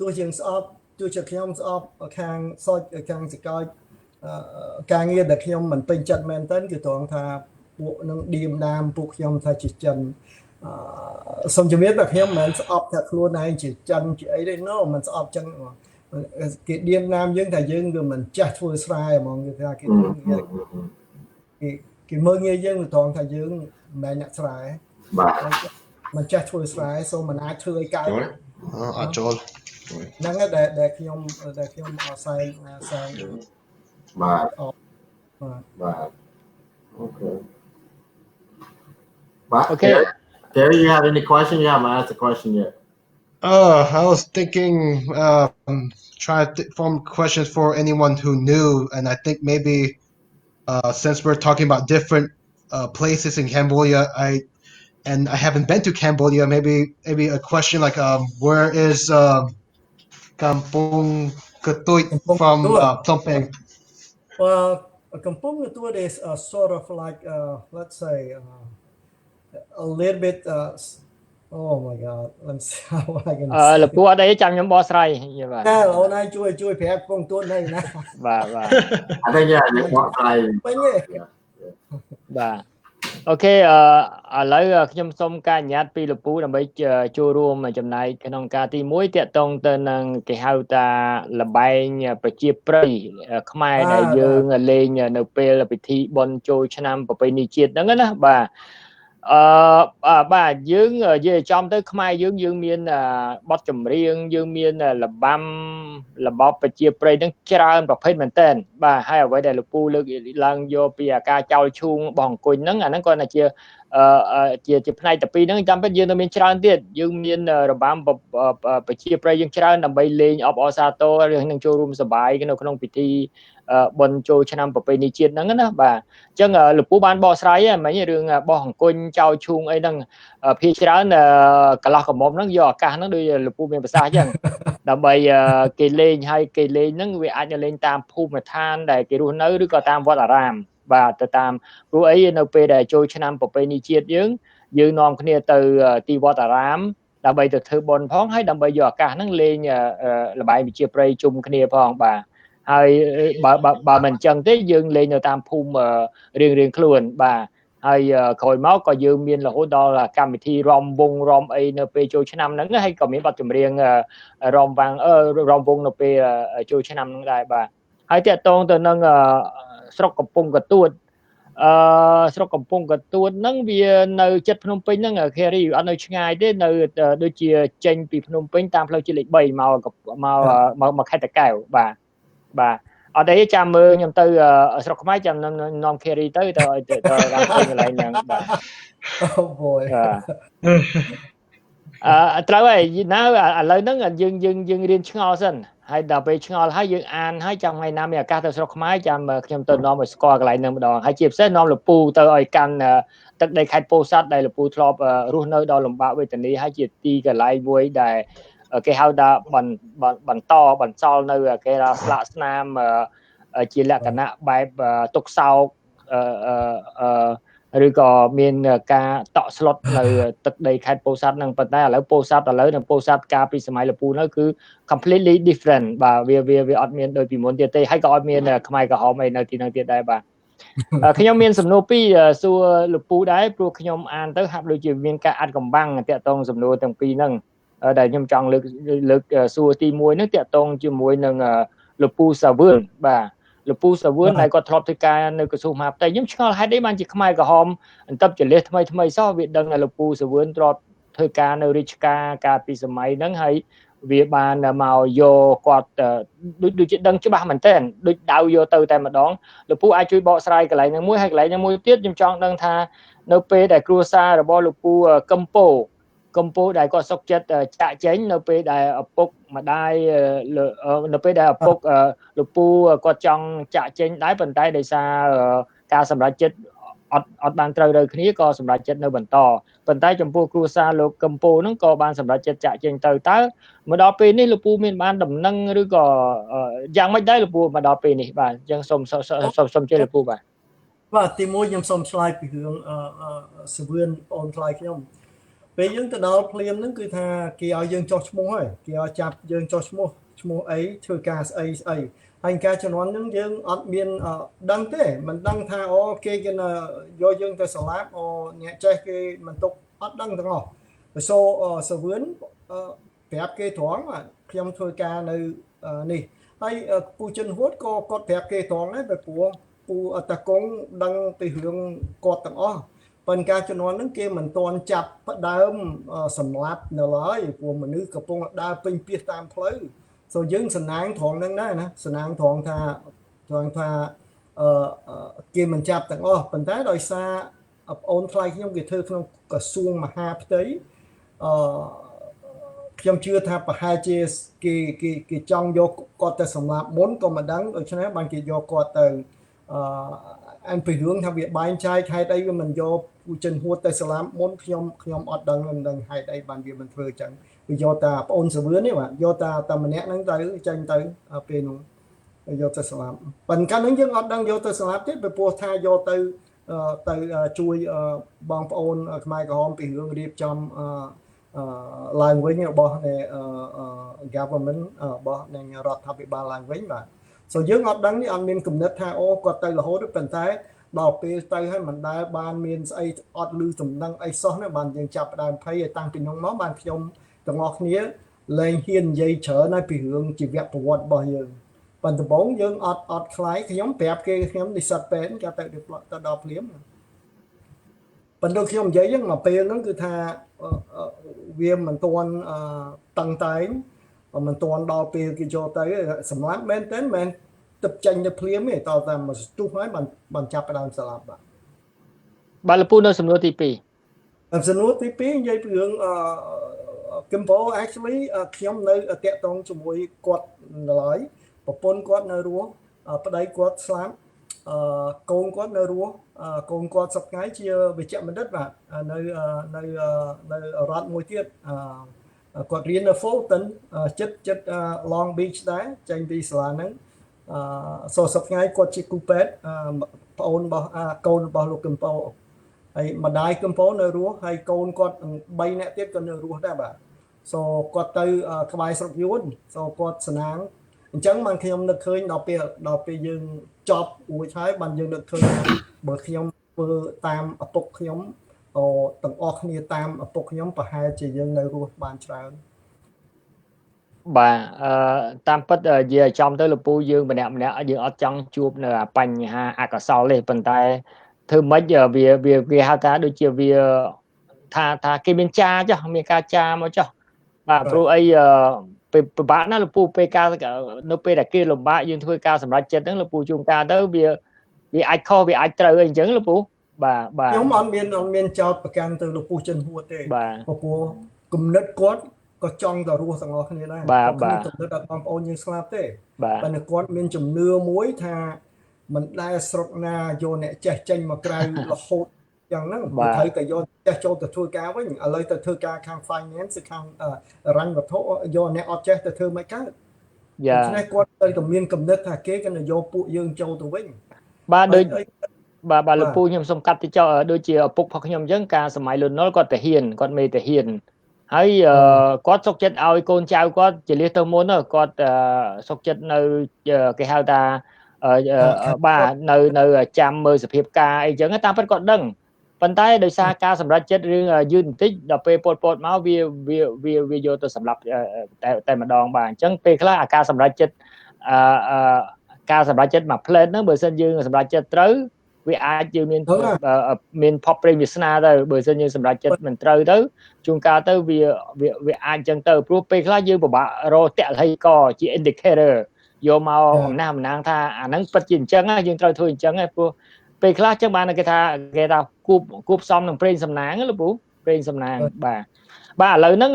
ទោះជាស្អប់ទោះជាខ្ញុំស្អប់ខាងសុចខាងសកលការងារដែលខ្ញុំមិនពេញចិត្តមែនទែនគឺត្រង់ថាពួកនឹងឌៀមដាមពួកខ្ញុំថាជាចិនសូមជំរាបថាខ្ញុំមិនមែនស្អប់ថាខ្លួនឯងជាចិនជាអីទេណូមិនស្អប់ចឹងគេឌៀមដាមយើងថាយើងគឺមិនចេះធ្វើស្រែហ្មងគេថាគេមើលងាយយើងត្រង់ថាយើងមិនមែនអ្នកស្រែបាទមិនចេះធ្វើស្រែសូមមិនអាចធ្វើឲ្យកើតអត់ចូលហ្នឹងដែលខ្ញុំអសែងបាទអូខេKerry, you have any question? You haven't asked a question yet. I was thinking, try to form questions for anyone who knew, and I think maybe, since we're talking about different places in Cambodia, I haven't been to Cambodia. Maybe a question like, where is Kampong Katuit from Phnom Penh? Well, Kampong Katuit is sort of like, let's say, a little bit. Oh my God, let's see how I can say. លោកពូអត់អីចាំខ្ញុំបកស្រាយយល់បាទ អូនឯងជួយប្រាប់កំពង់ទួតនៅណា បាទបាទ I think yeah យើងបកស្រាយ ពេញទេ បាទអូខេឥឡូវខ្ញុំសូមការអនុញ្ញាតពីលោកពូដើម្បីចូលរួមចំណែកក្នុងការទី1តាក់ទងទៅនឹងគេហៅថាលបែងប្រជាប្រិយខ្មែរដែលយើងលេងនៅពេលពិធីបុណ្យចូលឆ្នាំប្រពៃណីជាតិហ្នឹងណាបាទបាទយើងនិយាយចំទៅខ្មែរយើងមានបទចម្រៀងយើងមានលបាំរបបប្រជាប្រិយហ្នឹងច្រើនប្រភេទមែនតើបាទហើយអ្វីដែលលោកពូលើកឡើងយកពីការចោលឈូងរបស់អង្គុញហ្នឹងអាហ្នឹងគាត់ថាជាផ្នែកទី2ហ្នឹងចាំពិតយើងនៅមានច្រើនទៀតយើងមានរបាំប្រជាប្រិយយើងច្រើនដើម្បីលេងអបអរសាទររឿងនឹងចូលរួមសប្បាយនៅក្នុងពិធីបុណ្យចូលឆ្នាំប្រពៃណីជាតិហ្នឹងណាបាទអញ្ចឹងលោកពូបានបកស្រាយហ្នឹងមិញរឿងបោះអង្គុញចោលឈូងអីហ្នឹងភាគច្រើនកន្លោះកមុំហ្នឹងយកឱកាសហ្នឹងដូចលោកពូមានប្រសាសន៍អញ្ចឹងដើម្បីគេលេងហើយគេលេងហ្នឹងវាអាចទៅលេងតាមភូមិឋានដែលគេរស់នៅឬក៏តាមវត្តអារាមបាទទៅតាមព្រោះអីនៅពេលដែលចូលឆ្នាំប្រពៃណីជាតិយើងនាំគ្នាទៅទីវត្តអារាមដើម្បីទៅធ្វើបុណ្យផងហើយដើម្បីយកឱកាសហ្នឹងលេងល្បែងប្រជាប្រិយជុំគ្នាផងបាទហើយបើមិនអញ្ចឹងទេយើងលេងនៅតាមភូមិរៀងខ្លួនបាទហើយក្រោយមកក៏យើងមានរហូតដល់កម្មវិធីរំវងរំអីនៅពេលចូលឆ្នាំហ្នឹងហើយក៏មានបទចម្រៀងរំវងនៅពេលចូលឆ្នាំហ្នឹងដែរបាទហើយតាក់ទងទៅនឹងស្រុកកំពង់កទួតស្រុកកំពង់កទួតហ្នឹងវានៅជិតភ្នំពេញហ្នឹង Kerry អត់នៅឆ្ងាយទេនៅដូចជាចេញពីភ្នំពេញតាមផ្លូវជាតិលេខ3មកខេត្តតាកែវបាទអត់ទេចាំមើលខ្ញុំទៅស្រុកខ្មែរចាំនាំ Kerry ទៅឲ្យទៅដល់កន្លែងហ្នឹងបាទ Oh boy ត្រូវហើយណាឥឡូវហ្នឹងយើងរៀនឆ្ងល់សិនហើយដល់ពេលឆ្ងល់ហើយយើងអានហើយចាំថ្ងៃណាមានឱកាសទៅស្រុកខ្មែរចាំខ្ញុំទៅនាំឲ្យស្គាល់កន្លែងហ្នឹងម្ដងហើយជាពិសេសនាំលោកពូទៅឲ្យកាន់ទឹកដីខេត្តពោធិ៍សាត់ដែលលោកពូធ្លាប់រស់នៅដល់លំបាកវេទនាហើយជាទីកន្លែងមួយដែលគេហៅថាបន្តបន្សល់នៅគេថាស្លាកស្នាមជាលក្ខណៈបែបទុកសោកឬក៏មានការតក់ស្លុតនៅទឹកដីខេត្តពោធិ៍សាត់ហ្នឹងប៉ុន្តែឥឡូវពោធិ៍សាត់នឹងពោធិ៍សាត់កាលពីសម័យលោកពូនៅគឺ completely different បាទវាអត់មានដូចពីមុនទៀតទេហើយក៏អត់មានខ្មែរក្រហមអីនៅទីហ្នឹងទៀតដែរបាទខ្ញុំមានសំណួរពីរសួរលោកពូដែរព្រោះខ្ញុំអានទៅហាក់ដូចជាមានការអាត់កំបាំងតាក់ទងសំណួរទាំងពីរហ្នឹងដែលខ្ញុំចង់លើកសួរទី1ហ្នឹងតាក់ទងជាមួយនឹងលោកពូសាវឿនបាទលោកពូសាវឿនដែលគាត់ធ្លាប់ធ្វើការនៅក្រសួងមហាផ្ទៃខ្ញុំឆ្ងល់ហេតុអីបានជាខ្មែរក្រហមអន្តបចលះថ្មីសោះវាដឹងថាលោកពូសាវឿនធ្លាប់ធ្វើការនៅរាជការកាលពីសម័យហ្នឹងហើយវាបានមកយកគាត់ដូចជាដឹងច្បាស់មែនតើដូចដៅយកទៅតែម្ដងលោកពូអាចជួយបកស្រាយកន្លែងហ្នឹងមួយហើយកន្លែងហ្នឹងមួយទៀតខ្ញុំចង់ដឹងថានៅពេលដែលគ្រួសាររបស់លោកពូកំពូដែលគាត់សុកចិត្តចាក់ចេញនៅពេលដែលឪពុកម្ដាយនៅពេលដែលឪពុកលោកពូគាត់ចង់ចាក់ចេញដែរប៉ុន្តែដោយសារការសម្រេចចិត្តអត់បានត្រូវគ្នាក៏សម្រេចចិត្តនៅបន្តប៉ុន្តែចំពោះគ្រួសារលោកកំពូហ្នឹងក៏បានសម្រេចចិត្តចាក់ចេញទៅតើមកដល់ពេលនេះលោកពូមានបានដំណឹងឬក៏យ៉ាងម៉េចដែរលោកពូមកដល់ពេលនេះបាទអញ្ចឹងសូមជឿលោកពូបាទទី1ខ្ញុំសូមឆ្លើយពីរឿងសាវឿនបងថ្លៃខ្ញុំពេលយើងទៅដល់ភ្លាមហ្នឹងគឺថាគេឲ្យយើងចុះឈ្មោះហើយគេឲ្យចាប់យើងចុះឈ្មោះអីធ្វើការស្អីហើយការជំនាន់ហ្នឹងយើងអត់មានដឹងទេមិនដឹងថាអូគេយកយើងទៅសាលាអូអ្នកចេះគេមិនទុកអត់ដឹងទាំងអស់បើសាវឿនប្រាប់គេត្រង់ខ្ញុំធ្វើការនៅនេះហើយពូជិនហួតក៏គាត់ប្រាប់គេត្រង់ដែរតែព្រោះពូតាកុងដឹងពីរឿងគាត់ទាំងអស់ប៉ុន្តែការជំនាន់ហ្នឹងគេមិនទាន់ចាប់ផ្ដើមសម្លាប់នៅឡើយព្រោះមនុស្សកំពុងដើរពេញពាសតាមផ្លូវយើងសំណាងត្រង់ហ្នឹងដែរណាសំណាងត្រង់ថាគេមិនចាប់ទាំងអស់ប៉ុន្តែដោយសារប្អូនថ្លៃខ្ញុំគេធ្វើក្នុងក្រសួងមហាផ្ទៃ ខ្ញុំជឿថាប្រហែលជាគេចង់យកគាត់ទៅសម្លាប់មុនក៏មិនដឹងដូច្នេះបានគេយកគាត់ទៅអានពីរឿងថាវាបែងចែកហេតុអីវាមិនយកผู้ចិនហួតទៅសម្លាប់មុនខ្ញុំអត់ដឹងហេតុអីបានវាមិនធ្វើអញ្ចឹងវាយកតាប្អូនសាវឿននេះបាទយកតាម្នាក់ហ្នឹងទៅចេញទៅពេលនោះយកទៅសម្លាប់ប៉ុន្តែហ្នឹងយើងអត់ដឹងយកទៅសម្លាប់ទេពីព្រោះថាយកទៅជួយបងប្អូនខ្មែរក្រហមពីរឿងរៀបចំឡើងវិញរបស់នៃ government របស់នៃរដ្ឋាភិបាលឡើងវិញបាទ so យើងអត់ដឹងនេះអត់មានគំនិតថាអូគាត់ទៅរហូតទេប៉ុន្តែដល់ពេលទៅហើយមិនដែលបានមានស្អីអត់ឮសំណឹងអីសោះណាបានយើងចាប់ផ្ដើមភ័យឲ្យតាំងពីនោះមកបានខ្ញុំទាំងអស់គ្នាលែងហ៊ាននិយាយច្រើនហើយពីរឿងជីវប្រវត្តិរបស់យើងប៉ុន្តែដំបូងយើងអត់ខ្លាយខ្ញុំប្រាប់គេខ្ញុំនិស្សិតពេទ្យគេទៅដល់ភ្លាមប៉ុន្តែខ្ញុំនិយាយហ្នឹងមកពេលហ្នឹងគឺថាវាមិនទាន់តឹងតែងមិនទាន់ដល់ពេលគេយកទៅសម្លាប់មែនទេមិនទឹកចាញ់ទៅភ្លាមទេតើតែមកស្ទុះហើយបានចាប់ផ្ដើមស្លាប់បាទលពូនៅសំណួរទី2សំណួរទី2និយាយពីរឿងKimpo actually ខ្ញុំនៅតាក់ទងជាមួយគាត់នៅឡើយប្រពន្ធគាត់នៅរស់ប្តីគាត់ស្លាប់កូនគាត់នៅរស់កូនគាត់សប្តាហ៍ជាវិជ្ជបណ្ឌិតបាទនៅរដ្ឋមួយទៀតគាត់រៀននៅ Phoun ចិត្ត Long Beach ដែរចេញពីសាលាហ្នឹងសប្តាហ៍គាត់ជាគ្រូពេទ្យប្អូនរបស់កូនរបស់លោក Kimpo ហើយម្ដាយ Kimpo នៅរស់ហើយកូនគាត់3នាក់ទៀតក៏នៅរស់ដែរបាទso គាត់ទៅក្បែរស្រុកយួន so គាត់ស្នាងអញ្ចឹងបានខ្ញុំនឹកឃើញដល់ពេលយើងចប់រួចហើយបានយើងនឹកឃើញបើខ្ញុំធ្វើតាមឪពុកខ្ញុំទាំងអស់គ្នាតាមឪពុកខ្ញុំប្រហែលជាយើងនៅរស់បានច្រើនបាទតាមពិតនិយាយចំទៅលពូយើងម្នាក់យើងអត់ចង់ជួបនៅបញ្ហាអកុសលទេប៉ុន្តែធ្វើម៉េចវាហៅថាដូចជាវាថាគេមានចាចុះមានការចាមកចុះបាទព្រោះអីពិបាកណាស់លពូពេលការនៅពេលដែលគេលំបាកយើងធ្វើការសម្រេចចិត្តហ្នឹងលពូជួនកាលទៅវាអាចខុសវាអាចត្រូវអីអញ្ចឹងលពូបាទខ្ញុំអត់មានចោតប្រកាន់ទៅលពូចិនហួតទេព្រោះគំនិតគាត់ក៏ចង់ទៅរស់ទាំងអស់គ្នាដែរបាទគំនិតដល់បងប្អូនយើងស្លាប់ទេប៉ុន្តែគាត់មានជំនឿមួយថាមិនដែលស្រុកណាយកអ្នកចេះចេញមកក្រៅរហូតយ៉ាងហ្នឹងត្រូវតែយកចេះចូលទៅធ្វើការវិញឥឡូវទៅធ្វើការខាង finance ខាងរញ្ញវត្ថុយកអ្នកអត់ចេះទៅធ្វើមិនកើតដូច្នេះគាត់ទៅតែមានគំនិតថាគេក៏នឹងយកពួកយើងចូលទៅវិញបាទដូចបាទលោកពូខ្ញុំសុំកាត់ទៅចោលដូចជាឪពុករបស់ខ្ញុំអញ្ចឹងការសម័យលន់នល់គាត់ទៅហ៊ានគាត់មេទៅហ៊ានហើយគាត់សុកចិត្តឲ្យកូនចៅគាត់ជលៀសទៅមុនគាត់សុកចិត្តនៅគេហៅថាបាទនៅចាំមើលសភាពការអីចឹងតាមពិតគាត់ដឹងប៉ុន្តែដោយសារការសម្រេចចិត្តរឿងយឺតបន្តិចដល់ពេលពលពតមកវាយកទៅសម្រាប់តែម្ដងបាទអញ្ចឹងពេលខ្លះអាការសម្រេចចិត្តការសម្រេចចិត្តមួយផ្លែតហ្នឹងបើសិនយើងសម្រេចចិត្តត្រូវវាអាចយើងមានផុសព្រេងវាសនាទៅបើសិនយើងសម្រេចចិត្តមិនត្រូវទៅជួនកាលទៅវាអាចអញ្ចឹងទៅព្រោះពេលខ្លះយើងពិបាករកតល័យកជា indicator យកមកអំណះអំណាងថាអាហ្នឹងពិតជាអញ្ចឹងយើងត្រូវធ្វើអញ្ចឹងព្រោះពេលខ្លះចឹងបានគេថាគូបផ្សំនឹងព្រេងសំណាងលោកពូព្រេងសំណាងបាទឥឡូវហ្នឹង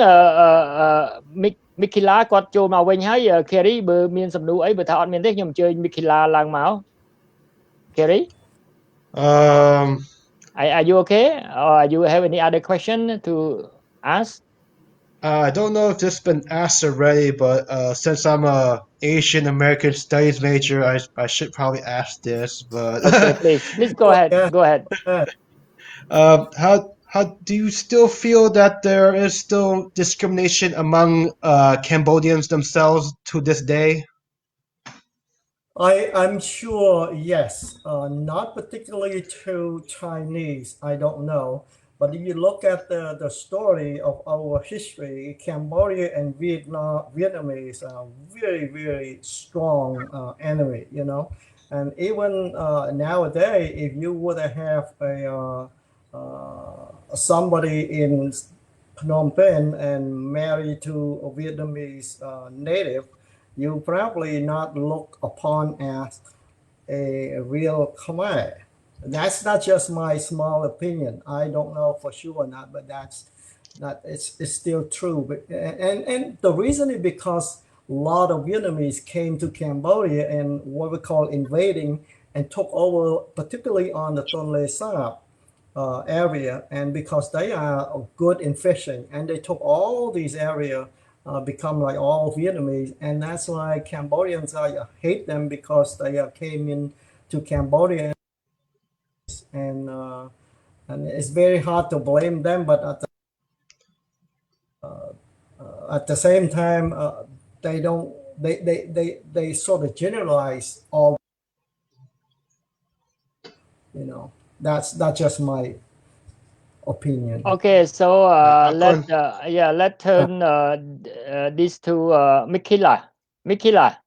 Micaela គាត់ចូលមកវិញហើយ Kerry បើមានសំណួរអីបើថាអត់មានទេខ្ញុំអញ្ជើញ Micaela ឡើងមក Kerry are you okay or you have any other question to ask I don't know if this has been asked already, but since I'm a Asian American Studies major, I should probably ask this. But okay, please go ahead. How do you still feel that there is still discrimination among Cambodians themselves to this day? I'm sure yes, not particularly to Chinese. I don't know. But if you look at the story of our history, Cambodia and Vietnamese are very, very strong enemy, you know. And even nowadays, if you would have somebody in Phnom Penh and marry to a Vietnamese native, you probably not look upon as a real Khmer. That's not just my small opinion. I don't know for sure or not, but that's that it's still true. But and the reason is because a lot of Vietnamese came to Cambodia and what we call invading and took over, particularly on the Tonle Sap area, and because they are good in fishing, and they took all these areas, become like all Vietnamese, and that's why Cambodians hate them because they came in to Cambodia, and it's very hard to blame them, but at the same time, they don't. They sort of generalize all. You know, that's just my opinion. Okay, so Akon. let's turn this to Micaela. Micaela,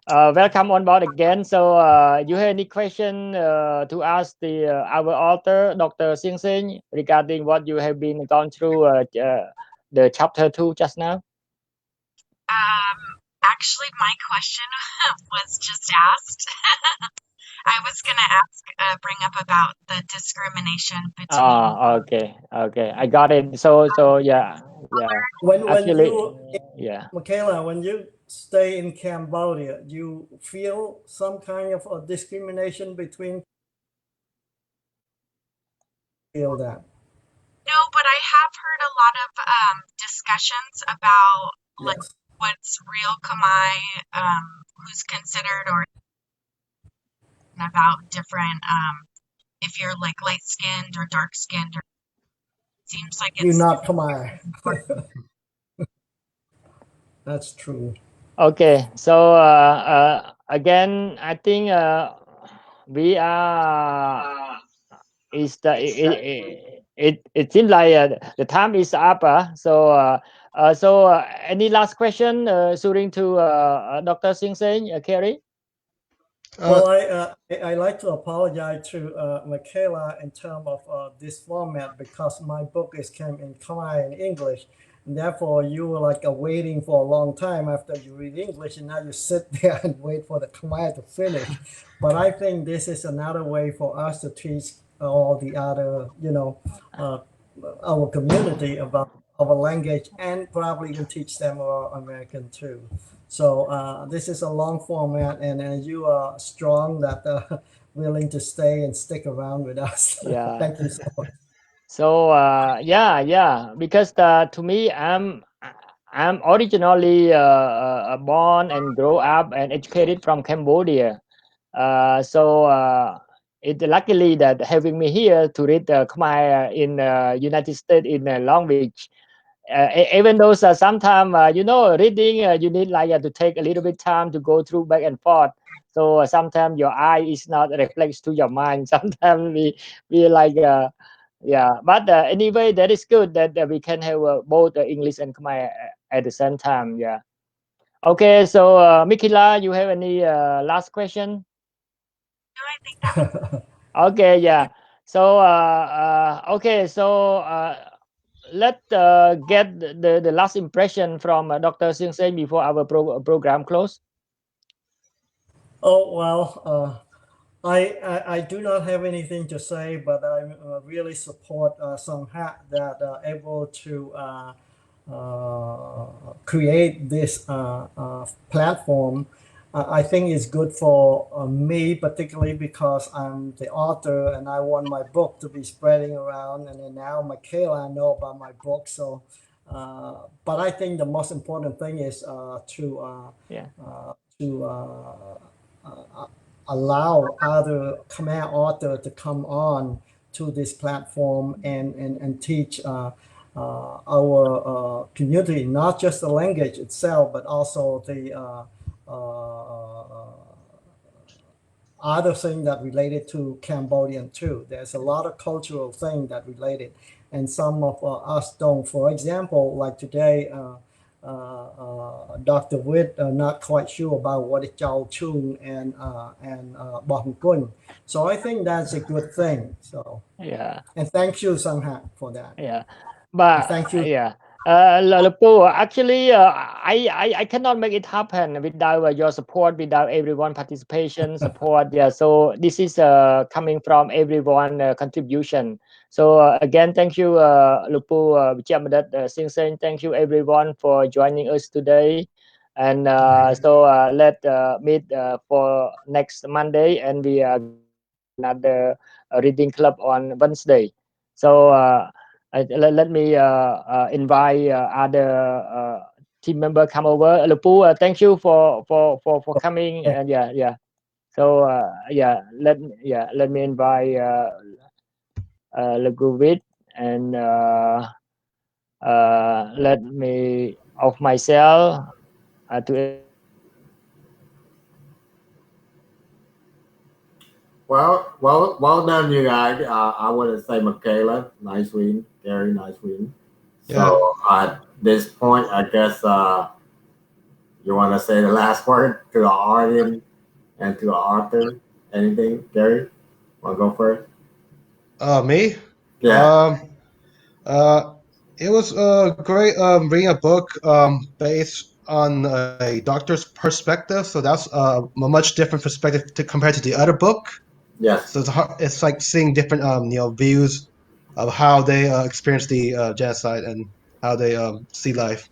welcome on board again. So you have any question to ask our author, Dr. Seang Seng, regarding what you have been gone through the chapter 2 just now? Actually, my question was just asked. I was going to bring up about the discrimination between. Okay, I got it. So yeah. When Actually, you, Micaela, when you stay in Cambodia, you feel some kind of a discrimination between. Feel that? No, but I have heard a lot of discussions about like what's real Khmer, who's considered, or about different if you're like light skinned or dark skinned, or seems like it's you're not Khmer. That's true. Okay, so again, I think we are. It seems like the time is up. So any last question, suiting to Dr. Seang Seng, Kerry? Well, I like to apologize to Micaela in terms of this format, because my book came in Khmer and English, and therefore you were like waiting for a long time after you read English, and now you sit there and wait for the Khmer to finish. But I think this is another way for us to teach all the other, our community about our language, and probably even teach them about American too. So this is a long format, and you are strong that willing to stay and stick around with us. Yeah. Thank you so much. So yeah, because to me, I'm originally born and grow up and educated from Cambodia. So it luckily that having me here to read Khmer in United States in Long Beach. Even though sometimes reading you need like to take a little bit time to go through back and forth. So sometimes your eye is not reflects to your mind. Sometimes we like but anyway, that is good that we can have both English and Khmer at the same time. Yeah. Okay, so Micaela, you have any last question? No, I think that. Okay, yeah. So okay, so let's get the last impression from Dr. Seang Seng before our program close. Oh, well, I do not have anything to say, but I really support Sanghak that able to create this platform. I think it's good for me, particularly because I'm the author and I want my book to be spreading around. And then now Micaela know about my book. So, but I think the most important thing is to allow other Khmer authors to come on to this platform and teach our community, not just the language itself, but also the other thing that related to Cambodian too. There's a lot of cultural thing that related, and some of us don't. For example, like today, Dr. Viith not quite sure about what is Chao Chung and Bong Kun. So I think that's a good thing. So yeah, and thank you Sanghak for that. Yeah, but thank you. Yeah, Lapu, actually, I cannot make it happen without your support, without everyone participation, support. Yeah, so this is coming from everyone contribution. So again, thank you, Lupu, Vichamadat, Seang Seng. Thank you, everyone, for joining us today. And so let meet for next Monday, and we are going to have another reading club on Wednesday. So. Let me invite other team member come over. Lupu, thank you for coming. And yeah. So let me invite Laguvit, and let me of myself to. Well done, you guys. I want to say Micaela, nice win. Kerry, nice win. So at this point, I guess you want to say the last word to the audience and to the author. Anything, Kerry? Want to go first? Me? Yeah. It was great reading a book based on a doctor's perspective. So that's a much different perspective compared to the other book. Yes. So it's like seeing different views of how they experience the genocide and how they see life.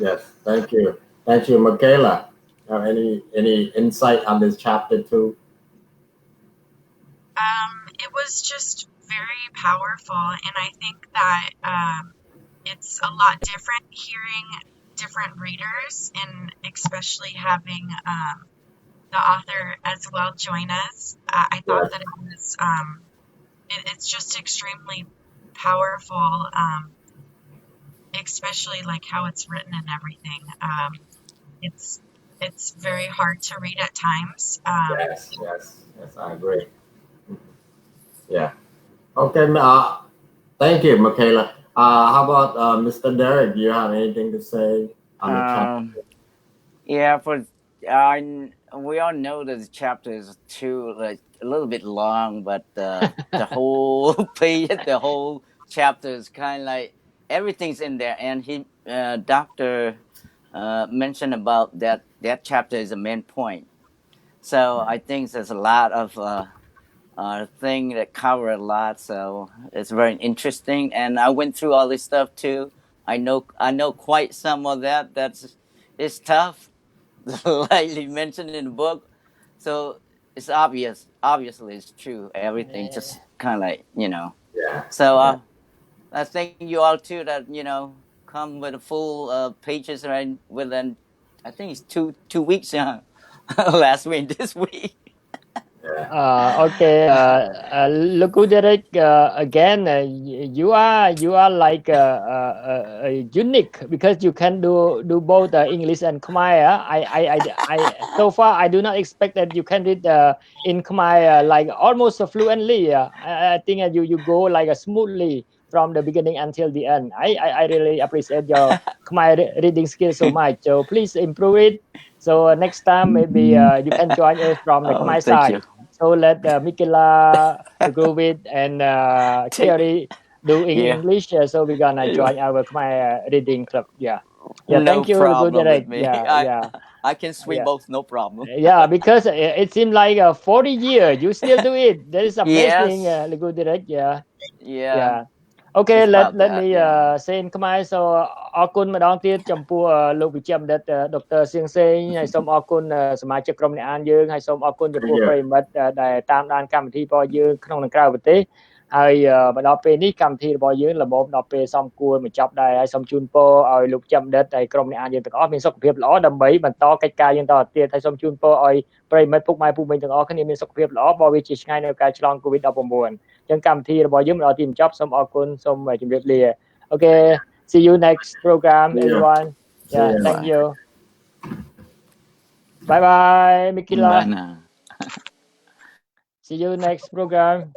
Yes. Thank you. Thank you, Micaela. Any insight on this chapter too? It was just very powerful, and I think that it's a lot different hearing different readers, and especially having the author as well join us. I thought that it was it's just extremely powerful, especially like how it's written and everything. It's very hard to read at times. Yes, I agree. Yeah. Okay. Thank you, Micaela. How about Mr. Derrick? Do you have anything to say on the chapter? Yeah, we all know that the chapter is a little bit long, but the whole page, the whole chapter is kind of like everything's in there. And doctor mentioned about that chapter is the main point. So I think there's a lot of thing that cover a lot. So it's very interesting. And I went through all this stuff too. I know quite some of that. It's tough. Like you mentioned in the book. So it's obviously it's true. Everything just kind of like, Yeah. So I thank you all too that, come with a full pages right within, I think it's two weeks, last week, this week. Okay, look, Derek. Again, you are like unique because you can do both English and Khmer. So far I do not expect that you can read in Khmer like almost fluently. I think you go like smoothly from the beginning until the end. I really appreciate your Khmer reading skills so much. So please improve it. So next time maybe you can join us from the Khmer Thank side. you. So let Micaela, Grovit, and Kerry do in Yeah. English. So we're gonna join our Khmer reading club. Yeah. No Thank you, problem with Derek. me. I can swim Yeah. both, no problem. Yeah, because it seems like 40 years you still do it. That is amazing, Yes. Derek. Yeah. Yeah. Okay, It's let about that. me Yeah. say in Khmer. So អរគុណម្ដងទៀតចំពោះលោកវិជ្ជបណ្ឌិតដុកទ័រសៀងសេងហើយសូមអរគុណសមាជិកក្រុមអ្នកអានយើងហើយសូមអរគុណចំពោះប្រិយមិត្តដែលតាមដានកម្មវិធីរបស់យើងក្នុងនិងក្រៅប្រទេសហើយមកដល់ពេលនេះកម្មវិធីរបស់យើងល្មមដល់ពេលសមគួរបញ្ចប់ដែរហើយសូមជូនពរឲ្យលោកវិជ្ជបណ្ឌិតហើយក្រុមអ្នកអានយើងទាំងអស់មានសុខភាពល្អដើម្បីបន្តកិច្ចការយើងតទៅទៀតហើយសូមជូនពរឲ្យប្រិយមិត្តពុកម៉ែពូមីងទាំងអស់គ្នាមានសុខភាពល្អបើវាជាឆ្ងាយនៅការឆ្លង COVID-19 ចឹងកម្មវិធីរបស់យើងមកដល់ទីបញ្ចប់សូមអរគុណសូមជម្រាបលា Okay, see you next program everyone. Yeah, thank you. Bye bye, Micaela. Bye now. See you next program.